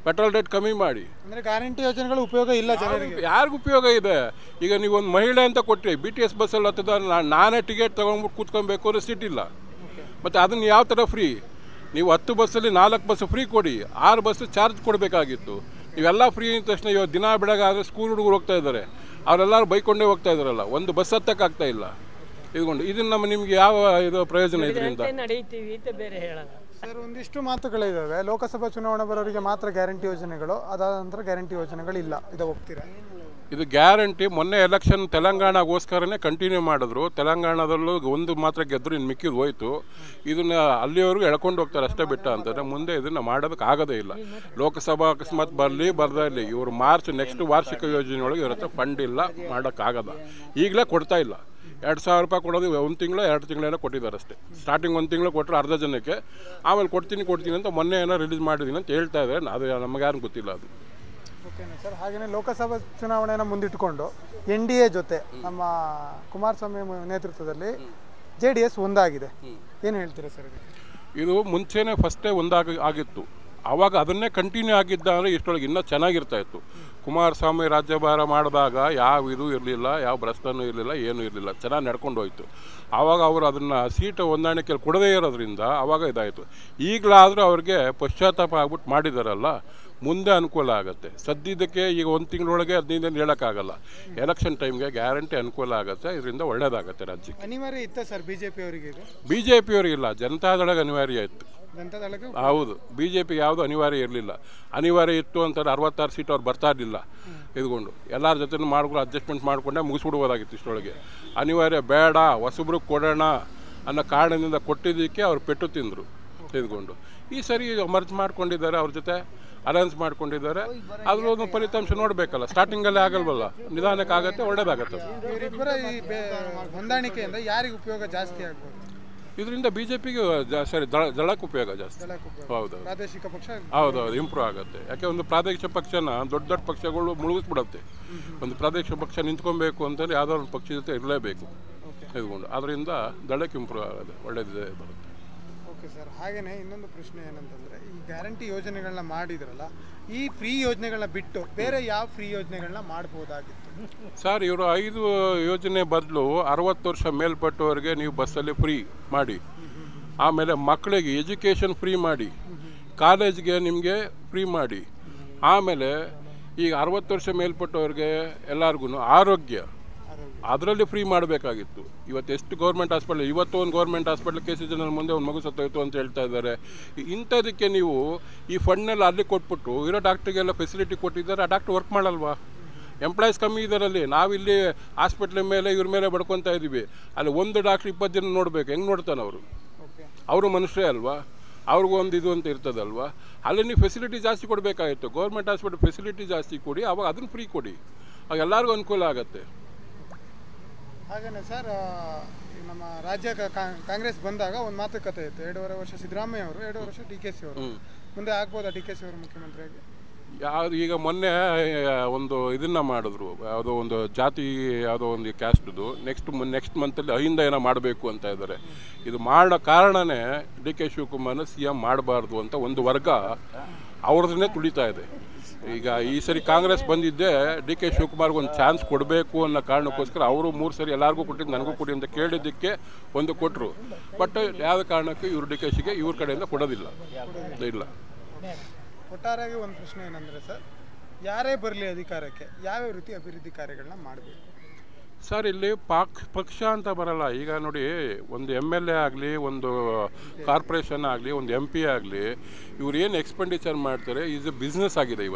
ಪೆಟ್ರೋಲ್ ರೇಟ್ ಕಮ್ಮಿ ಮಾಡಿ. ಅಂದರೆ ಗ್ಯಾರಂಟಿ ಯೋಜನೆಗಳು ಉಪಯೋಗ ಇಲ್ಲ ಜನರಿಗೆ. ಯಾರಿಗೂ ಉಪಯೋಗ ಇದೆ? ಈಗ ನೀವು ಒಂದು ಮಹಿಳೆ ಅಂತ ಕೊಟ್ಟರೆ BTS ಬಸ್ಸಲ್ಲಿ ಹತ್ತದ ನಾನೇ ಟಿಕೆಟ್ ತೊಗೊಂಡ್ಬಿಟ್ಟು ಕೂತ್ಕೊಬೇಕು ಅಂದರೆ ಸೀಟ್ ಇಲ್ಲ. ಮತ್ತು ಅದನ್ನು ಯಾವ ಥರ ಫ್ರೀ? ನೀವು 10 ಬಸ್ಸಲ್ಲಿ 4 ಬಸ್ ಫ್ರೀ ಕೊಡಿ, 6 ಬಸ್ ಚಾರ್ಜ್ ಕೊಡಬೇಕಾಗಿತ್ತು. ನೀವೆಲ್ಲ ಫ್ರೀ ಅಂದ ತಕ್ಷಣ ಇವತ್ತು ದಿನ ಬೆಳಗಾದರೆ ಸ್ಕೂಲ್ ಹುಡುಗರು ಹೋಗ್ತಾ ಇದ್ದಾರೆ, ಅವರೆಲ್ಲರೂ ಬೈಕೊಂಡೇ ಹೋಗ್ತಾ ಇದ್ದಾರಲ್ಲ, ಒಂದು ಬಸ್ ಹತ್ತಕ್ಕಾಗ್ತಾ ಇಲ್ಲ. ಇದನ್ನು ನಿಮ್ಗೆ ಯಾವ ಇದು ಪ್ರಯೋಜನ ಇದರಿಂದ? ಸರ್, ಒಂದಿಷ್ಟು ಮಾತುಗಳಿದ್ದಾವೆ. ಲೋಕಸಭಾ ಚುನಾವಣೆ ಬರೋರಿಗೆ ಮಾತ್ರ ಗ್ಯಾರಂಟಿ ಯೋಜನೆಗಳು, ಅದಾದ ನಂತರ ಗ್ಯಾರಂಟಿ ಯೋಜನೆಗಳಿಲ್ಲ. ಇದು ಹೋಗ್ತೀರಾ? ಇದು ಗ್ಯಾರಂಟಿ ಮೊನ್ನೆ ಎಲೆಕ್ಷನ್ ತೆಲಂಗಾಣಗೋಸ್ಕರನೇ ಕಂಟಿನ್ಯೂ ಮಾಡಿದ್ರು. ತೆಲಂಗಾಣದಲ್ಲೂ ಒಂದು ಮಾತ್ರ ಗೆದ್ದರು, ಇನ್ನು ಮಿಕ್ಕಿದ್ದು ಹೋಯ್ತು. ಇದನ್ನು ಅಲ್ಲಿವರೆಗೂ ಎಳ್ಕೊಂಡು ಹೋಗ್ತಾರೆ ಅಷ್ಟೇ. ಬಿಟ್ಟ ಅಂತಂದರೆ ಮುಂದೆ ಇದನ್ನು ಮಾಡೋದಕ್ಕಾಗೋದೇ ಇಲ್ಲ. ಲೋಕಸಭಾ ಅಕಸ್ಮಾತ್ ಬರ್ತಾ ಇರಲಿ, ಇವರು ಮಾರ್ಚ್ ನೆಕ್ಸ್ಟ್ ವಾರ್ಷಿಕ ಯೋಜನೆಯೊಳಗೆ ಇವ್ರ ಹತ್ರ ಫಂಡ್ ಇಲ್ಲ, ಮಾಡೋಕ್ಕಾಗಲ್ಲ. ಈಗಲೇ ಕೊಡ್ತಾ ಇಲ್ಲ. 2,000 ರೂಪಾಯಿ ಕೊಡೋದು 1 ತಿಂಗಳು 2 ತಿಂಗಳೇನೋ ಕೊಟ್ಟಿದ್ದಾರೆ ಅಷ್ಟೇ. ಸ್ಟಾರ್ಟಿಂಗ್ 1 ತಿಂಗಳು ಕೊಟ್ಟರು ಅರ್ಧ ಜನಕ್ಕೆ, ಆಮೇಲೆ ಕೊಡ್ತೀನಿ ಅಂತ ಮೊನ್ನೆ ಏನೋ ರಿಲೀಸ್ ಮಾಡಿದ್ದೀನಿ ಅಂತ ಹೇಳ್ತಾ ಇದ್ದಾರೆ. ಅದು ನಮಗೆ ಯಾರು ಗೊತ್ತಿಲ್ಲ ಅದು. ಓಕೆನಾ ಸರ್? ಹಾಗೆಯೇ ಲೋಕಸಭಾ ಚುನಾವಣೆಯನ್ನು ಮುಂದಿಟ್ಟುಕೊಂಡು NDA ಜೊತೆ ನಮ್ಮ ಕುಮಾರಸ್ವಾಮಿ ನೇತೃತ್ವದಲ್ಲಿ JDS ಒಂದಾಗಿದೆ. ಏನು ಹೇಳ್ತೀರಾ ಸರ್? ಇದು ಮುಂಚೆನೇ ಫಸ್ಟೇ ಆಗಿತ್ತು. ಆವಾಗ ಅದನ್ನೇ ಕಂಟಿನ್ಯೂ ಆಗಿದ್ದ ಅಂದರೆ ಇಷ್ಟೊಳಗೆ ಇನ್ನೂ ಚೆನ್ನಾಗಿರ್ತಾ ಇತ್ತು. ಕುಮಾರಸ್ವಾಮಿ ರಾಜ್ಯಭಾರ ಮಾಡಿದಾಗ ಯಾವ ಇದು ಇರಲಿಲ್ಲ, ಯಾವ ಭ್ರಷ್ಟನೂ ಇರಲಿಲ್ಲ, ಏನೂ ಇರಲಿಲ್ಲ, ಚೆನ್ನಾಗಿ ನಡ್ಕೊಂಡು ಹೋಯ್ತು. ಆವಾಗ ಅವರು ಅದನ್ನು ಸೀಟು ಹೊಂದಾಣಿಕೆಯಲ್ಲಿ ಕೊಡದೇ ಇರೋದ್ರಿಂದ ಆವಾಗ ಇದಾಯಿತು. ಈಗಲಾದರೂ ಅವ್ರಿಗೆ ಪಶ್ಚಾತ್ತಾಪ ಆಗ್ಬಿಟ್ಟು ಮಾಡಿದಾರಲ್ಲ, ಮುಂದೆ ಅನುಕೂಲ ಆಗುತ್ತೆ. ಸದ್ಯದಕ್ಕೆ ಈಗ 1 ತಿಂಗಳೊಳಗೆ 15 ದಿನ ಹೇಳೋಕ್ಕಾಗಲ್ಲ. ಎಲೆಕ್ಷನ್ ಟೈಮ್ಗೆ ಗ್ಯಾರಂಟಿ ಅನುಕೂಲ ಆಗುತ್ತೆ. ಇದರಿಂದ ಒಳ್ಳೇದಾಗುತ್ತೆ ರಾಜ್ಯಕ್ಕೆ. ಅನಿವಾರ್ಯ ಇತ್ತ ಸರ್ BJP ಅವರಿಗೆ? BJP ಅವರಿಗಿಲ್ಲ, ಜನತಾದಳಗೆ ಅನಿವಾರ್ಯ ಇತ್ತು. ಹೌದು, BJP ಯಾವುದು ಅನಿವಾರ್ಯ ಇರಲಿಲ್ಲ. ಅನಿವಾರ್ಯ ಇತ್ತು ಅಂತಾರೆ 66 ಸೀಟ್ ಅವ್ರು ಬರ್ತಾ ಇರಲಿಲ್ಲ. ಇದ್ಕೊಂಡು ಎಲ್ಲರ ಜೊತೆ ಮಾಡಿಕೊಂಡು ಅಡ್ಜಸ್ಟ್ಮೆಂಟ್ ಮಾಡಿಕೊಂಡೆ ಮುಗಿಸ್ಬಿಡ್ಬೋದಾಗಿತ್ತು. ಇಷ್ಟೊಳಗೆ ಅನಿವಾರ್ಯ ಬೇಡ, ಹೊಸಬ್ರಿಗೆ ಕೊಡೋಣ ಅನ್ನೋ ಕಾರಣದಿಂದ ಕೊಟ್ಟಿದ್ದಕ್ಕೆ ಅವ್ರು ಪೆಟ್ಟು ತಿಂದರು. ಇದ್ಕೊಂಡು ಈ ಸರಿ ಮರ್ಜ್ ಮಾಡ್ಕೊಂಡಿದ್ದಾರೆ, ಅವ್ರ ಜೊತೆ ಅಲಯನ್ಸ್ ಮಾಡ್ಕೊಂಡಿದ್ದಾರೆ. ಅದ್ರೊಂದು ಫಲಿತಾಂಶ ನೋಡಬೇಕಲ್ಲ. ಸ್ಟಾರ್ಟಿಂಗಲ್ಲೇ ಆಗಲ್ವಲ್ಲ, ನಿಧಾನಕ್ಕೆ ಆಗುತ್ತೆ, ಒಳ್ಳೇದಾಗತ್ತೆ. ಇವರಿಬ್ಬರ ಈ ಹೊಂದಾಣಿಕೆಯಿಂದ ಯಾರಿಗೆ ಉಪಯೋಗ ಜಾಸ್ತಿ ಆಗ್ಬೋದು? ಇದರಿಂದ BJPಗೆ ದಳಕ್ಕೆ ಉಪಯೋಗ ಜಾಸ್ತಿ. ಹೌದು, ಪ್ರಾದೇಶಿಕ ಪಕ್ಷ ಹೌದೌದು, ಇಂಪ್ರೂವ್ ಆಗುತ್ತೆ. ಯಾಕೆ ಒಂದು ಪ್ರಾದೇಶಿಕ ಪಕ್ಷನ ದೊಡ್ಡ ಪಕ್ಷಗಳು ಮುಳುಗಿಸ್ಬಿಡುತ್ತೆ. ಒಂದು ಪ್ರಾದೇಶಿಕ ಪಕ್ಷ ನಿಂತ್ಕೊಬೇಕು ಅಂತಂದ್ರೆ ಯಾವುದೋ ಒಂದು ಪಕ್ಷ ಜೊತೆ ಇರಲೇಬೇಕು. ಇದ್ಕೊಂಡು ಅದರಿಂದ ದಳಕ್ಕೆ ಇಂಪ್ರೂವ್ ಆಗೋದು, ಒಳ್ಳೇದಿದೆ ಬರುತ್ತೆ. ಓಕೆ ಸರ್, ಹಾಗೆಯೇ ಇನ್ನೊಂದು ಪ್ರಶ್ನೆ ಏನಂತಂದರೆ, ಈ ಗ್ಯಾರಂಟಿ ಯೋಜನೆಗಳನ್ನ ಮಾಡಿದ್ರಲ್ಲ, ಈ ಫ್ರೀ ಯೋಜನೆಗಳನ್ನ ಬಿಟ್ಟು ಬೇರೆ ಯಾವ ಫ್ರೀ ಯೋಜನೆಗಳನ್ನ ಮಾಡ್ಬೋದಾಗಿತ್ತು ಸರ್? ಇವರು 5 ಯೋಜನೆ ಬದಲು 60 ವರ್ಷ ಮೇಲ್ಪಟ್ಟವರಿಗೆ ನೀವು ಬಸ್ಸಲ್ಲಿ ಫ್ರೀ ಮಾಡಿ, ಆಮೇಲೆ ಮಕ್ಕಳಿಗೆ ಎಜುಕೇಷನ್ ಫ್ರೀ ಮಾಡಿ, ಕಾಲೇಜ್ಗೆ ನಿಮಗೆ ಫ್ರೀ ಮಾಡಿ, ಆಮೇಲೆ ಈಗ 60 ವರ್ಷ ಮೇಲ್ಪಟ್ಟವ್ರಿಗೆ ಎಲ್ಲರಿಗೂ ಆರೋಗ್ಯ ಅದರಲ್ಲಿ ಫ್ರೀ ಮಾಡಬೇಕಾಗಿತ್ತು. ಇವತ್ತು ಎಷ್ಟು ಗೌರ್ಮೆಂಟ್ ಹಾಸ್ಪಿಟಲ್, ಇವತ್ತು ಒಂದು ಗೌರ್ಮೆಂಟ್ ಹಾಸ್ಪಿಟಲ್ KC ಜನರ ಮುಂದೆ ಒಂದು ಮಗು ಸತ್ತೋಯ್ತು ಅಂತ ಹೇಳ್ತಾ ಇದ್ದಾರೆ. ಇಂಥದಕ್ಕೆ ನೀವು ಈ ಫಂಡ್ನೆಲ್ಲ ಅಲ್ಲಿ ಕೊಟ್ಬಿಟ್ಟು ಇರೋ ಡಾಕ್ಟ್ರಿಗೆಲ್ಲ ಫೆಸಿಲಿಟಿ ಕೊಟ್ಟಿದ್ದಾರೆ. ಆ ಡಾಕ್ಟ್ರ್ ವರ್ಕ್ ಮಾಡಲ್ವಾ? ಎಂಪ್ಲಾಯೀಸ್ ಕಮ್ಮಿ ಇದರಲ್ಲಿ. ನಾವಿಲ್ಲಿ ಹಾಸ್ಪಿಟ್ಲ್ ಮೇಲೆ ಇವ್ರ ಮೇಲೆ ಬಡ್ಕೊತಾ ಇದ್ದೀವಿ. ಅಲ್ಲಿ ಒಂದು ಡಾಕ್ಟ್ರ್ 20 ದಿನ ನೋಡಬೇಕು. ಹೆಂಗೆ ನೋಡ್ತಾನೆ ಅವರು ಮನುಷ್ಯರೇ ಅಲ್ವಾ? ಅವ್ರಿಗೂ ಒಂದು ಇದು ಅಂತ ಇರ್ತದಲ್ವಾ? ಅಲ್ಲಿ ನೀವು ಫೆಸಿಲಿಟಿ ಜಾಸ್ತಿ ಕೊಡಬೇಕಾಗಿತ್ತು. ಗೌರ್ಮೆಂಟ್ ಹಾಸ್ಪಿಟಲ್ ಫೆಸಿಲಿಟಿ ಜಾಸ್ತಿ ಕೊಡಿ, ಅವಾಗ ಅದನ್ನು ಫ್ರೀ ಕೊಡಿ, ಆಗ ಎಲ್ಲರಿಗೂ ಅನುಕೂಲ ಆಗುತ್ತೆ. ಹಾಗೆಯೇ ಸರ್, ನಮ್ಮ ರಾಜ್ಯ ಕಾಂಗ್ರೆಸ್ ಬಂದಾಗ ಒಂದು ಮಾತುಕತೆ ಇತ್ತು. 2.5 ವರ್ಷ ಸಿದ್ದರಾಮಯ್ಯ ಅವರು, 2 ವರ್ಷ DKC ಅವರು. ಮುಂದೆ ಆಗ್ಬೋದಾ DKC ಅವರು ಮುಖ್ಯಮಂತ್ರಿಯಾಗಿ? ಯಾವುದು ಈಗ ಮೊನ್ನೆ ಒಂದು ಇದನ್ನು ಮಾಡಿದ್ರು, ಯಾವುದೋ ಒಂದು ಜಾತಿ, ಯಾವುದೋ ಒಂದು ಕ್ಯಾಸ್ಟ್ದು ನೆಕ್ಸ್ಟ್ ಮಂತಲ್ಲಿ 5 ಏನೋ ಮಾಡಬೇಕು ಅಂತ ಇದ್ದಾರೆ. ಇದು ಮಾಡೋ ಕಾರಣನೇ DK ಶಿವಕುಮಾರ್ನ CM ಮಾಡಬಾರ್ದು ಅಂತ ಒಂದು ವರ್ಗ ಅವ್ರದನ್ನೇ ತುಳಿತಾ ಇದೆ. ಈಗ ಈ ಸರಿ ಕಾಂಗ್ರೆಸ್ ಬಂದಿದ್ದೆ DK ಶಿವಕುಮಾರ್ಗೆ ಒಂದು ಚಾನ್ಸ್ ಕೊಡಬೇಕು ಅನ್ನೋ ಕಾರಣಕ್ಕೋಸ್ಕರ ಅವರು 3 ಸರಿ ಎಲ್ಲರಿಗೂ ಕೊಟ್ಟಿದ್ದು, ನನಗೂ ಕೊಡಿ ಅಂತ ಕೇಳಿದ್ದಕ್ಕೆ ಒಂದು ಕೊಟ್ಟರು. ಬಟ್ ಯಾವ ಕಾರಣಕ್ಕೂ ಇವರು DKಶಿಗೆ ಇವ್ರ ಕಡೆಯಿಂದ ಕೊಡೋದಿಲ್ಲ. ಇಲ್ಲ. ಒಟ್ಟಾರೆಯಾಗಿ ಒಂದು ಪ್ರಶ್ನೆ ಏನಂದರೆ ಸರ್, ಯಾರೇ ಬರಲಿ ಅಧಿಕಾರಕ್ಕೆ ಯಾವ್ಯಾವ ರೀತಿ ಅಭಿವೃದ್ಧಿ ಕಾರ್ಯಗಳನ್ನ ಮಾಡಬೇಕು? ಸರ್ ಇಲ್ಲಿ ಪಕ್ಷ ಅಂತ ಬರಲ್ಲ. ಈಗ ನೋಡಿ, ಒಂದು MLA ಆಗಲಿ, ಒಂದು ಕಾರ್ಪೊರೇಷನ್ ಆಗಲಿ, ಒಂದು MP ಆಗಲಿ, ಇವ್ರು ಏನು ಎಕ್ಸ್ಪೆಂಡಿಚರ್ ಮಾಡ್ತಾರೆ ಇದು ಬಿಸ್ನೆಸ್ ಆಗಿದೆ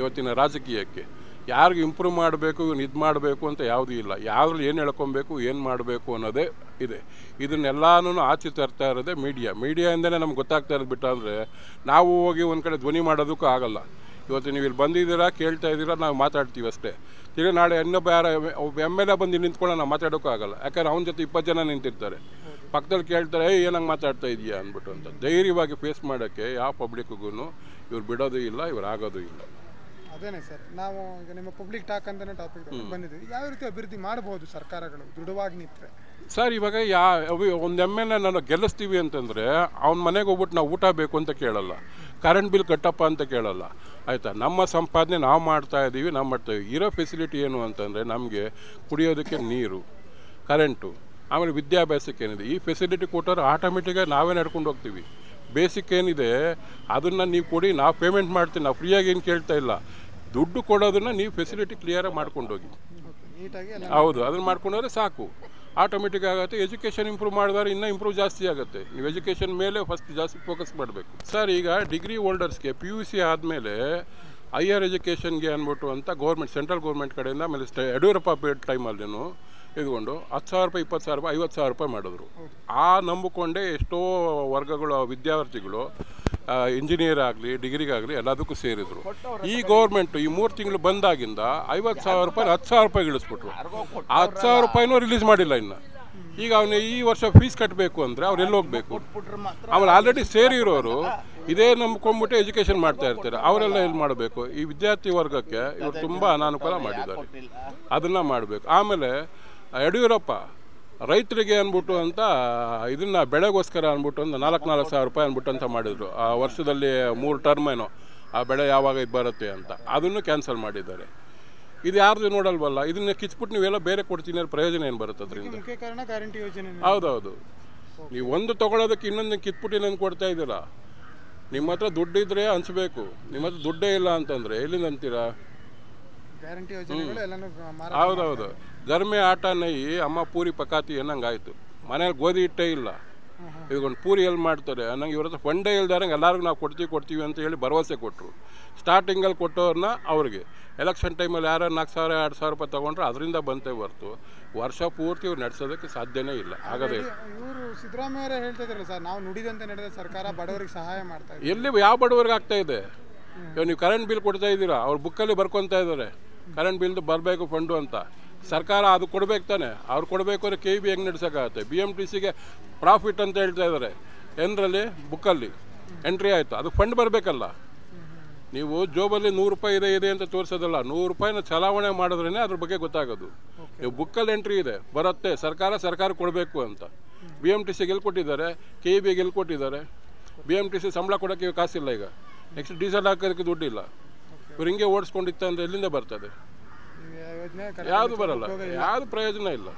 ಇವತ್ತಿನ ರಾಜಕೀಯಕ್ಕೆ. ಯಾರಿಗೂ ಇಂಪ್ರೂವ್ ಮಾಡಬೇಕು, ಇವನು ಇದು ಮಾಡಬೇಕು ಅಂತ ಯಾವುದೂ ಇಲ್ಲ. ಯಾವ್ದ್ರಲ್ಲಿ ಏನು ಹೇಳ್ಕೊಬೇಕು, ಏನು ಮಾಡಬೇಕು ಅನ್ನೋದೇ ಇದೆ. ಇದನ್ನೆಲ್ಲನೂ ಆಚೆ ತರ್ತಾ ಇರೋದೇ ಮೀಡಿಯಾಯಿಂದಲೇ ನಮ್ಗೆ ಗೊತ್ತಾಗ್ತಾ ಇರೋದು. ಬಿಟ್ಟಂದರೆ ನಾವು ಹೋಗಿ ಒಂದು ಕಡೆ ಧ್ವನಿ ಮಾಡೋದಕ್ಕೂ ಆಗಲ್ಲ. ಇವತ್ತು ನೀವು ಇಲ್ಲಿ ಬಂದಿದ್ದೀರಾ, ಕೇಳ್ತಾ ಇದ್ದೀರಾ, ನಾವು ಮಾತಾಡ್ತೀವಿ ಅಷ್ಟೇ. ತಿರುಗಿ ನಾಳೆ ಇನ್ನೊಬ್ಬ ಒಬ್ಬ MLA ಬಂದು ನಿಂತ್ಕೊಂಡು ನಾವು ಮಾತಾಡೋಕ್ಕೂ ಆಗಲ್ಲ. ಯಾಕಂದ್ರೆ ಅವನ ಜೊತೆ 20 ಜನ ನಿಂತಿರ್ತಾರೆ. ಪಕ್ಕದಲ್ಲಿ ಕೇಳ್ತಾರೆ, ಏನಂಗೆ ಮಾತಾಡ್ತಾ ಇದೆಯಾ ಅಂದ್ಬಿಟ್ಟು ಅಂತ. ಧೈರ್ಯವಾಗಿ ಫೇಸ್ ಮಾಡೋಕ್ಕೆ ಯಾವ ಪಬ್ಲಿಕ್ಗೂ ಇವ್ರು ಬಿಡೋದು ಇಲ್ಲ, ಇವ್ರು ಆಗೋದು ಇಲ್ಲ. ಅದೇನೇ ಸರ್, ನಾವು ಈಗ ನಿಮ್ಮ ಪಬ್ಲಿಕ್ ಟಾಕ್ ಅಂತಲೇ ಟಾಪಿಕ್ ಬಂದಿದ್ದೀವಿ. ಯಾವ ರೀತಿ ಅಭಿವೃದ್ಧಿ ಮಾಡಬಹುದು ಸರ್ಕಾರಗಳು ದೃಢವಾಗಿ ನಿಂತರೆ? ಸರ್, ಇವಾಗ ಒಂದು MLA ನಾನು ಗೆಲ್ಲಿಸ್ತೀವಿ ಅಂತಂದರೆ ಅವ್ನ ಮನೆಗೆ ಹೋಗ್ಬಿಟ್ಟು ನಾವು ಊಟ ಬೇಕು ಅಂತ ಕೇಳಲ್ಲ, ಕರೆಂಟ್ ಬಿಲ್ ಕಟ್ಟಪ್ಪ ಅಂತ ಕೇಳಲ್ಲ. ಆಯಿತಾ, ನಮ್ಮ ಸಂಪಾದನೆ ನಾವು ಮಾಡ್ತಾಯಿದ್ದೀವಿ, ನಾವು ಮಾಡ್ತಾಯಿದ್ದೀವಿ. ಇರೋ ಫೆಸಿಲಿಟಿ ಏನು ಅಂತಂದರೆ ನಮಗೆ ಕುಡಿಯೋದಕ್ಕೆ ನೀರು, ಕರೆಂಟು, ಆಮೇಲೆ ವಿದ್ಯಾಭ್ಯಾಸಕ್ಕೆ ಏನಿದೆ ಈ ಫೆಸಿಲಿಟಿ ಕೊಟ್ಟರೆ ಆಟೋಮೆಟಿಕಾಗಿ ನಾವೇ ನಡ್ಕೊಂಡು ಹೋಗ್ತೀವಿ. ಬೇಸಿಕ್ ಏನಿದೆ ಅದನ್ನು ನೀವು ಕೊಡಿ, ನಾವು ಪೇಮೆಂಟ್ ಮಾಡ್ತೀವಿ. ನಾವು ಫ್ರೀಯಾಗಿ ಏನು ಕೇಳ್ತಾ ಇಲ್ಲ. ದುಡ್ಡು ಕೊಡೋದನ್ನು ನೀವು ಫೆಸಿಲಿಟಿ ಕ್ಲಿಯರಾಗಿ ಮಾಡ್ಕೊಂಡೋಗಿ. ಹೌದು, ಅದನ್ನು ಮಾಡ್ಕೊಂಡೋದ್ರೆ ಸಾಕು, ಆಟೋಮೆಟಿಕ್ ಆಗುತ್ತೆ. ಎಜುಕೇಷನ್ ಇಂಪ್ರೂವ್ ಮಾಡಿದ್ರೆ ಇನ್ನೂ ಇಂಪ್ರೂವ್ ಜಾಸ್ತಿ ಆಗುತ್ತೆ. ನೀವು ಎಜುಕೇಷನ್ ಮೇಲೆ ಫಸ್ಟ್ ಜಾಸ್ತಿ ಫೋಕಸ್ ಮಾಡಬೇಕು. ಸರ್, ಈಗ ಡಿಗ್ರಿ ಹೋಲ್ಡರ್ಸ್ಗೆ PUC ಆದಮೇಲೆ ಹೈಯರ್ ಎಜುಕೇಷನ್ಗೆ ಅಂದ್ಬಿಟ್ಟು ಅಂತ ಸೆಂಟ್ರಲ್ ಗೌರ್ಮೆಂಟ್ ಕಡೆಯಿಂದ, ಆಮೇಲೆ ಯಡಿಯೂರಪ್ಪ ಪೀರಿಯಡ್ ಟೈಮಲ್ಲಿನೂ ಇದ್ಕೊಂಡು 10,000 ರೂಪಾಯಿ, 20,000 ರೂಪಾಯಿ, 50,000 ರೂಪಾಯಿ ಮಾಡಿದ್ರು. ಆ ನಂಬಿಕೊಂಡೇ ಎಷ್ಟೋ ವರ್ಗಗಳು ವಿದ್ಯಾರ್ಥಿಗಳು ಇಂಜಿನಿಯರ್ ಆಗಲಿ, ಡಿಗ್ರಿಗಾಗಲಿ ಎಲ್ಲದಕ್ಕೂ ಸೇರಿದರು. ಈ ಗೌರ್ಮೆಂಟು ಈ 3 ತಿಂಗಳು ಬಂದಾಗಿಂದ 50,000 ರೂಪಾಯಿ 10,000 ರೂಪಾಯಿ ಇಳಿಸ್ಬಿಟ್ರು. ಆ 10,000 ರೂಪಾಯಿನೂ ರಿಲೀಸ್ ಮಾಡಿಲ್ಲ ಇನ್ನು. ಈಗ ಅವನು ಈ ವರ್ಷ ಫೀಸ್ ಕಟ್ಟಬೇಕು ಅಂದರೆ ಅವ್ರು ಎಲ್ಲಿ ಹೋಗಬೇಕು? ಆಮೇಲೆ ಆಲ್ರೆಡಿ ಸೇರಿರೋರು ಇದೇ ನಂಬ್ಕೊಂಡ್ಬಿಟ್ಟು ಎಜುಕೇಷನ್ ಮಾಡ್ತಾ ಇರ್ತಾರೆ. ಅವರೆಲ್ಲ ಎಲ್ಲಿ ಮಾಡಬೇಕು? ಈ ವಿದ್ಯಾರ್ಥಿ ವರ್ಗಕ್ಕೆ ಇವರು ತುಂಬ ಅನಾನುಕೂಲ ಮಾಡಿದ್ದಾರೆ. ಅದನ್ನು ಮಾಡಬೇಕು. ಆಮೇಲೆ ಯಡಿಯೂರಪ್ಪ ರೈತರಿಗೆ ಅಂದ್ಬಿಟ್ಟು ಅಂತ ಇದನ್ನು ಬೆಳೆಗೋಸ್ಕರ ಅಂದ್ಬಿಟ್ಟು ಒಂದು 4,000 ರೂಪಾಯಿ ಅಂದ್ಬಿಟ್ಟು ಅಂತ ಮಾಡಿದರು. ಆ ವರ್ಷದಲ್ಲಿ 3 ಟರ್ಮ್ ಏನೋ ಆ ಬೆಳೆ ಯಾವಾಗ ಇದು ಬರುತ್ತೆ ಅಂತ, ಅದನ್ನು ಕ್ಯಾನ್ಸಲ್ ಮಾಡಿದ್ದಾರೆ. ಇದು ಯಾರ್ದು ನೋಡಲ್ವಲ್ಲ. ಇದನ್ನ ಕಿಚ್ಬಿಟ್ಟು ನೀವೆಲ್ಲ ಬೇರೆ ಕೊಡ್ತೀನಿ ಅಂದ್ರೆ ಪ್ರಯೋಜನ ಏನು ಬರುತ್ತೆ ಅದರಿಂದ? ಹೌದೌದು, ನೀವು ಒಂದು ತೊಗೊಳೋದಕ್ಕೆ ಇನ್ನೊಂದು ಕಿತ್ಬಿಟ್ಟು ಇನ್ನೊಂದು ಕೊಡ್ತಾ ಇದ್ದೀರಾ. ನಿಮ್ಮ ಹತ್ರ ದುಡ್ಡಿದ್ರೆ ಹಂಚಬೇಕು. ನಿಮ್ಮ ಹತ್ರ ದುಡ್ಡೇ ಇಲ್ಲ ಅಂತಂದರೆ ಎಲ್ಲಿಂದ ಅಂತೀರಾ? ಹೌದೌದು, ಗರ್ಮೆ ಆಟ ನೈ ಅಮ್ಮ ಪೂರಿ ಪಕಾತಿ ಅನ್ನಂಗಾಯ್ತು. ಮನೇಲಿ ಗೋಧಿ ಹಿಟ್ಟೇ ಇಲ್ಲ, ಇದೊಂದು ಪೂರಿ ಎಲ್ಲಿ ಮಾಡ್ತಾರೆ ಅನ್ನಂಗೆ. ಇವ್ರ ಹತ್ರ ಫಂಡೇ ಇಲ್ದಾರಂಗೆ ಎಲ್ಲರಿಗೂ ನಾವು ಕೊಡ್ತೀವಿ ಅಂತ ಹೇಳಿ ಭರವಸೆ ಕೊಟ್ಟರು. ಸ್ಟಾರ್ಟಿಂಗಲ್ಲಿ ಕೊಟ್ಟವ್ರನ್ನ ಅವ್ರಿಗೆ ಎಲೆಕ್ಷನ್ ಟೈಮಲ್ಲಿ ಯಾರು 4,000 2,000 ರೂಪಾಯಿ ತೊಗೊಂಡ್ರೆ ಅದರಿಂದ ಬಂತೇ ಹೊರ್ತು ವರ್ಷ ಪೂರ್ತಿ ಇವ್ರು ನಡೆಸೋದಕ್ಕೆ ಸಾಧ್ಯನೇ ಇಲ್ಲ, ಆಗೋದೇ ಇಲ್ಲ. ಇವರು ಸಿದ್ದರಾಮಯ್ಯ ಹೇಳ್ತಾ ಇದ್ರಲ್ಲ ಸರ್, ನಾವು ನುಡಿದಂತೆ ನಡೆದ ಸರ್ಕಾರ ಬಡವರಿಗೆ ಸಹಾಯ ಮಾಡ್ತಾ ಇದೆ. ಎಲ್ಲಿ ಯಾವ ಬಡವರಿಗೆ ಆಗ್ತಾ ಇದೆ? ಇವಾಗ ನೀವು ಕರೆಂಟ್ ಬಿಲ್ ಕೊಡ್ತಾ ಇದ್ದೀರಾ, ಅವ್ರು ಬುಕ್ಕಲ್ಲಿ ಬರ್ಕೊತಾ ಇದ್ದಾರೆ ಕರೆಂಟ್ ಬಿಲ್ದು ಬರಬೇಕು ಫಂಡು ಅಂತ. ಸರ್ಕಾರ ಅದು ಕೊಡ್ಬೇಕು ತಾನೆ. ಅವ್ರು ಕೊಡಬೇಕು ಅಂದರೆ KEB ಹೆಂಗೆ ನಡೆಸೋಕ್ಕಾಗುತ್ತೆ? BMTCಗೆ ಪ್ರಾಫಿಟ್ ಅಂತ ಹೇಳ್ತಾ ಇದ್ದಾರೆ. ಏನರಲ್ಲಿ ಬುಕ್ಕಲ್ಲಿ ಎಂಟ್ರಿ ಆಯಿತು, ಅದು ಫಂಡ್ ಬರಬೇಕಲ್ಲ. ನೀವು ಜೋಬಲ್ಲಿ 100 ರೂಪಾಯಿ ಇದೆ ಅಂತ ತೋರಿಸೋದಲ್ಲ, 100 ರೂಪಾಯಿನ ಚಲಾವಣೆ ಮಾಡಿದ್ರೇ ಅದ್ರ ಬಗ್ಗೆ ಗೊತ್ತಾಗೋದು. ನೀವು ಬುಕ್ಕಲ್ಲಿ ಎಂಟ್ರಿ ಇದೆ ಬರುತ್ತೆ, ಸರ್ಕಾರ ಕೊಡಬೇಕು ಅಂತ. BMTCಗೆ ಎಲ್ಲಿ ಕೊಟ್ಟಿದ್ದಾರೆ? KEBಗೆ ಎಲ್ಲಿ ಕೊಟ್ಟಿದ್ದಾರೆ? BMTC ಸಂಬಳ ಕೊಡೋಕ್ಕೆ ಕಾಸಿಲ್ಲ. ಈಗ ನೆಕ್ಸ್ಟ್ ಡೀಸೆಲ್ ಹಾಕೋದಕ್ಕೆ ದುಡ್ಡಿಲ್ಲ. ಇವ್ರು ಹಿಂಗೆ ಓಡಿಸ್ಕೊಂಡಿತ್ತು ಅಂದರೆ ಎಲ್ಲಿಂದ ಬರ್ತದೆ? ಯಾವುದು ಬರಲ್ಲ, ಯಾವುದು ಪ್ರಯೋಜನ ಇಲ್ಲ.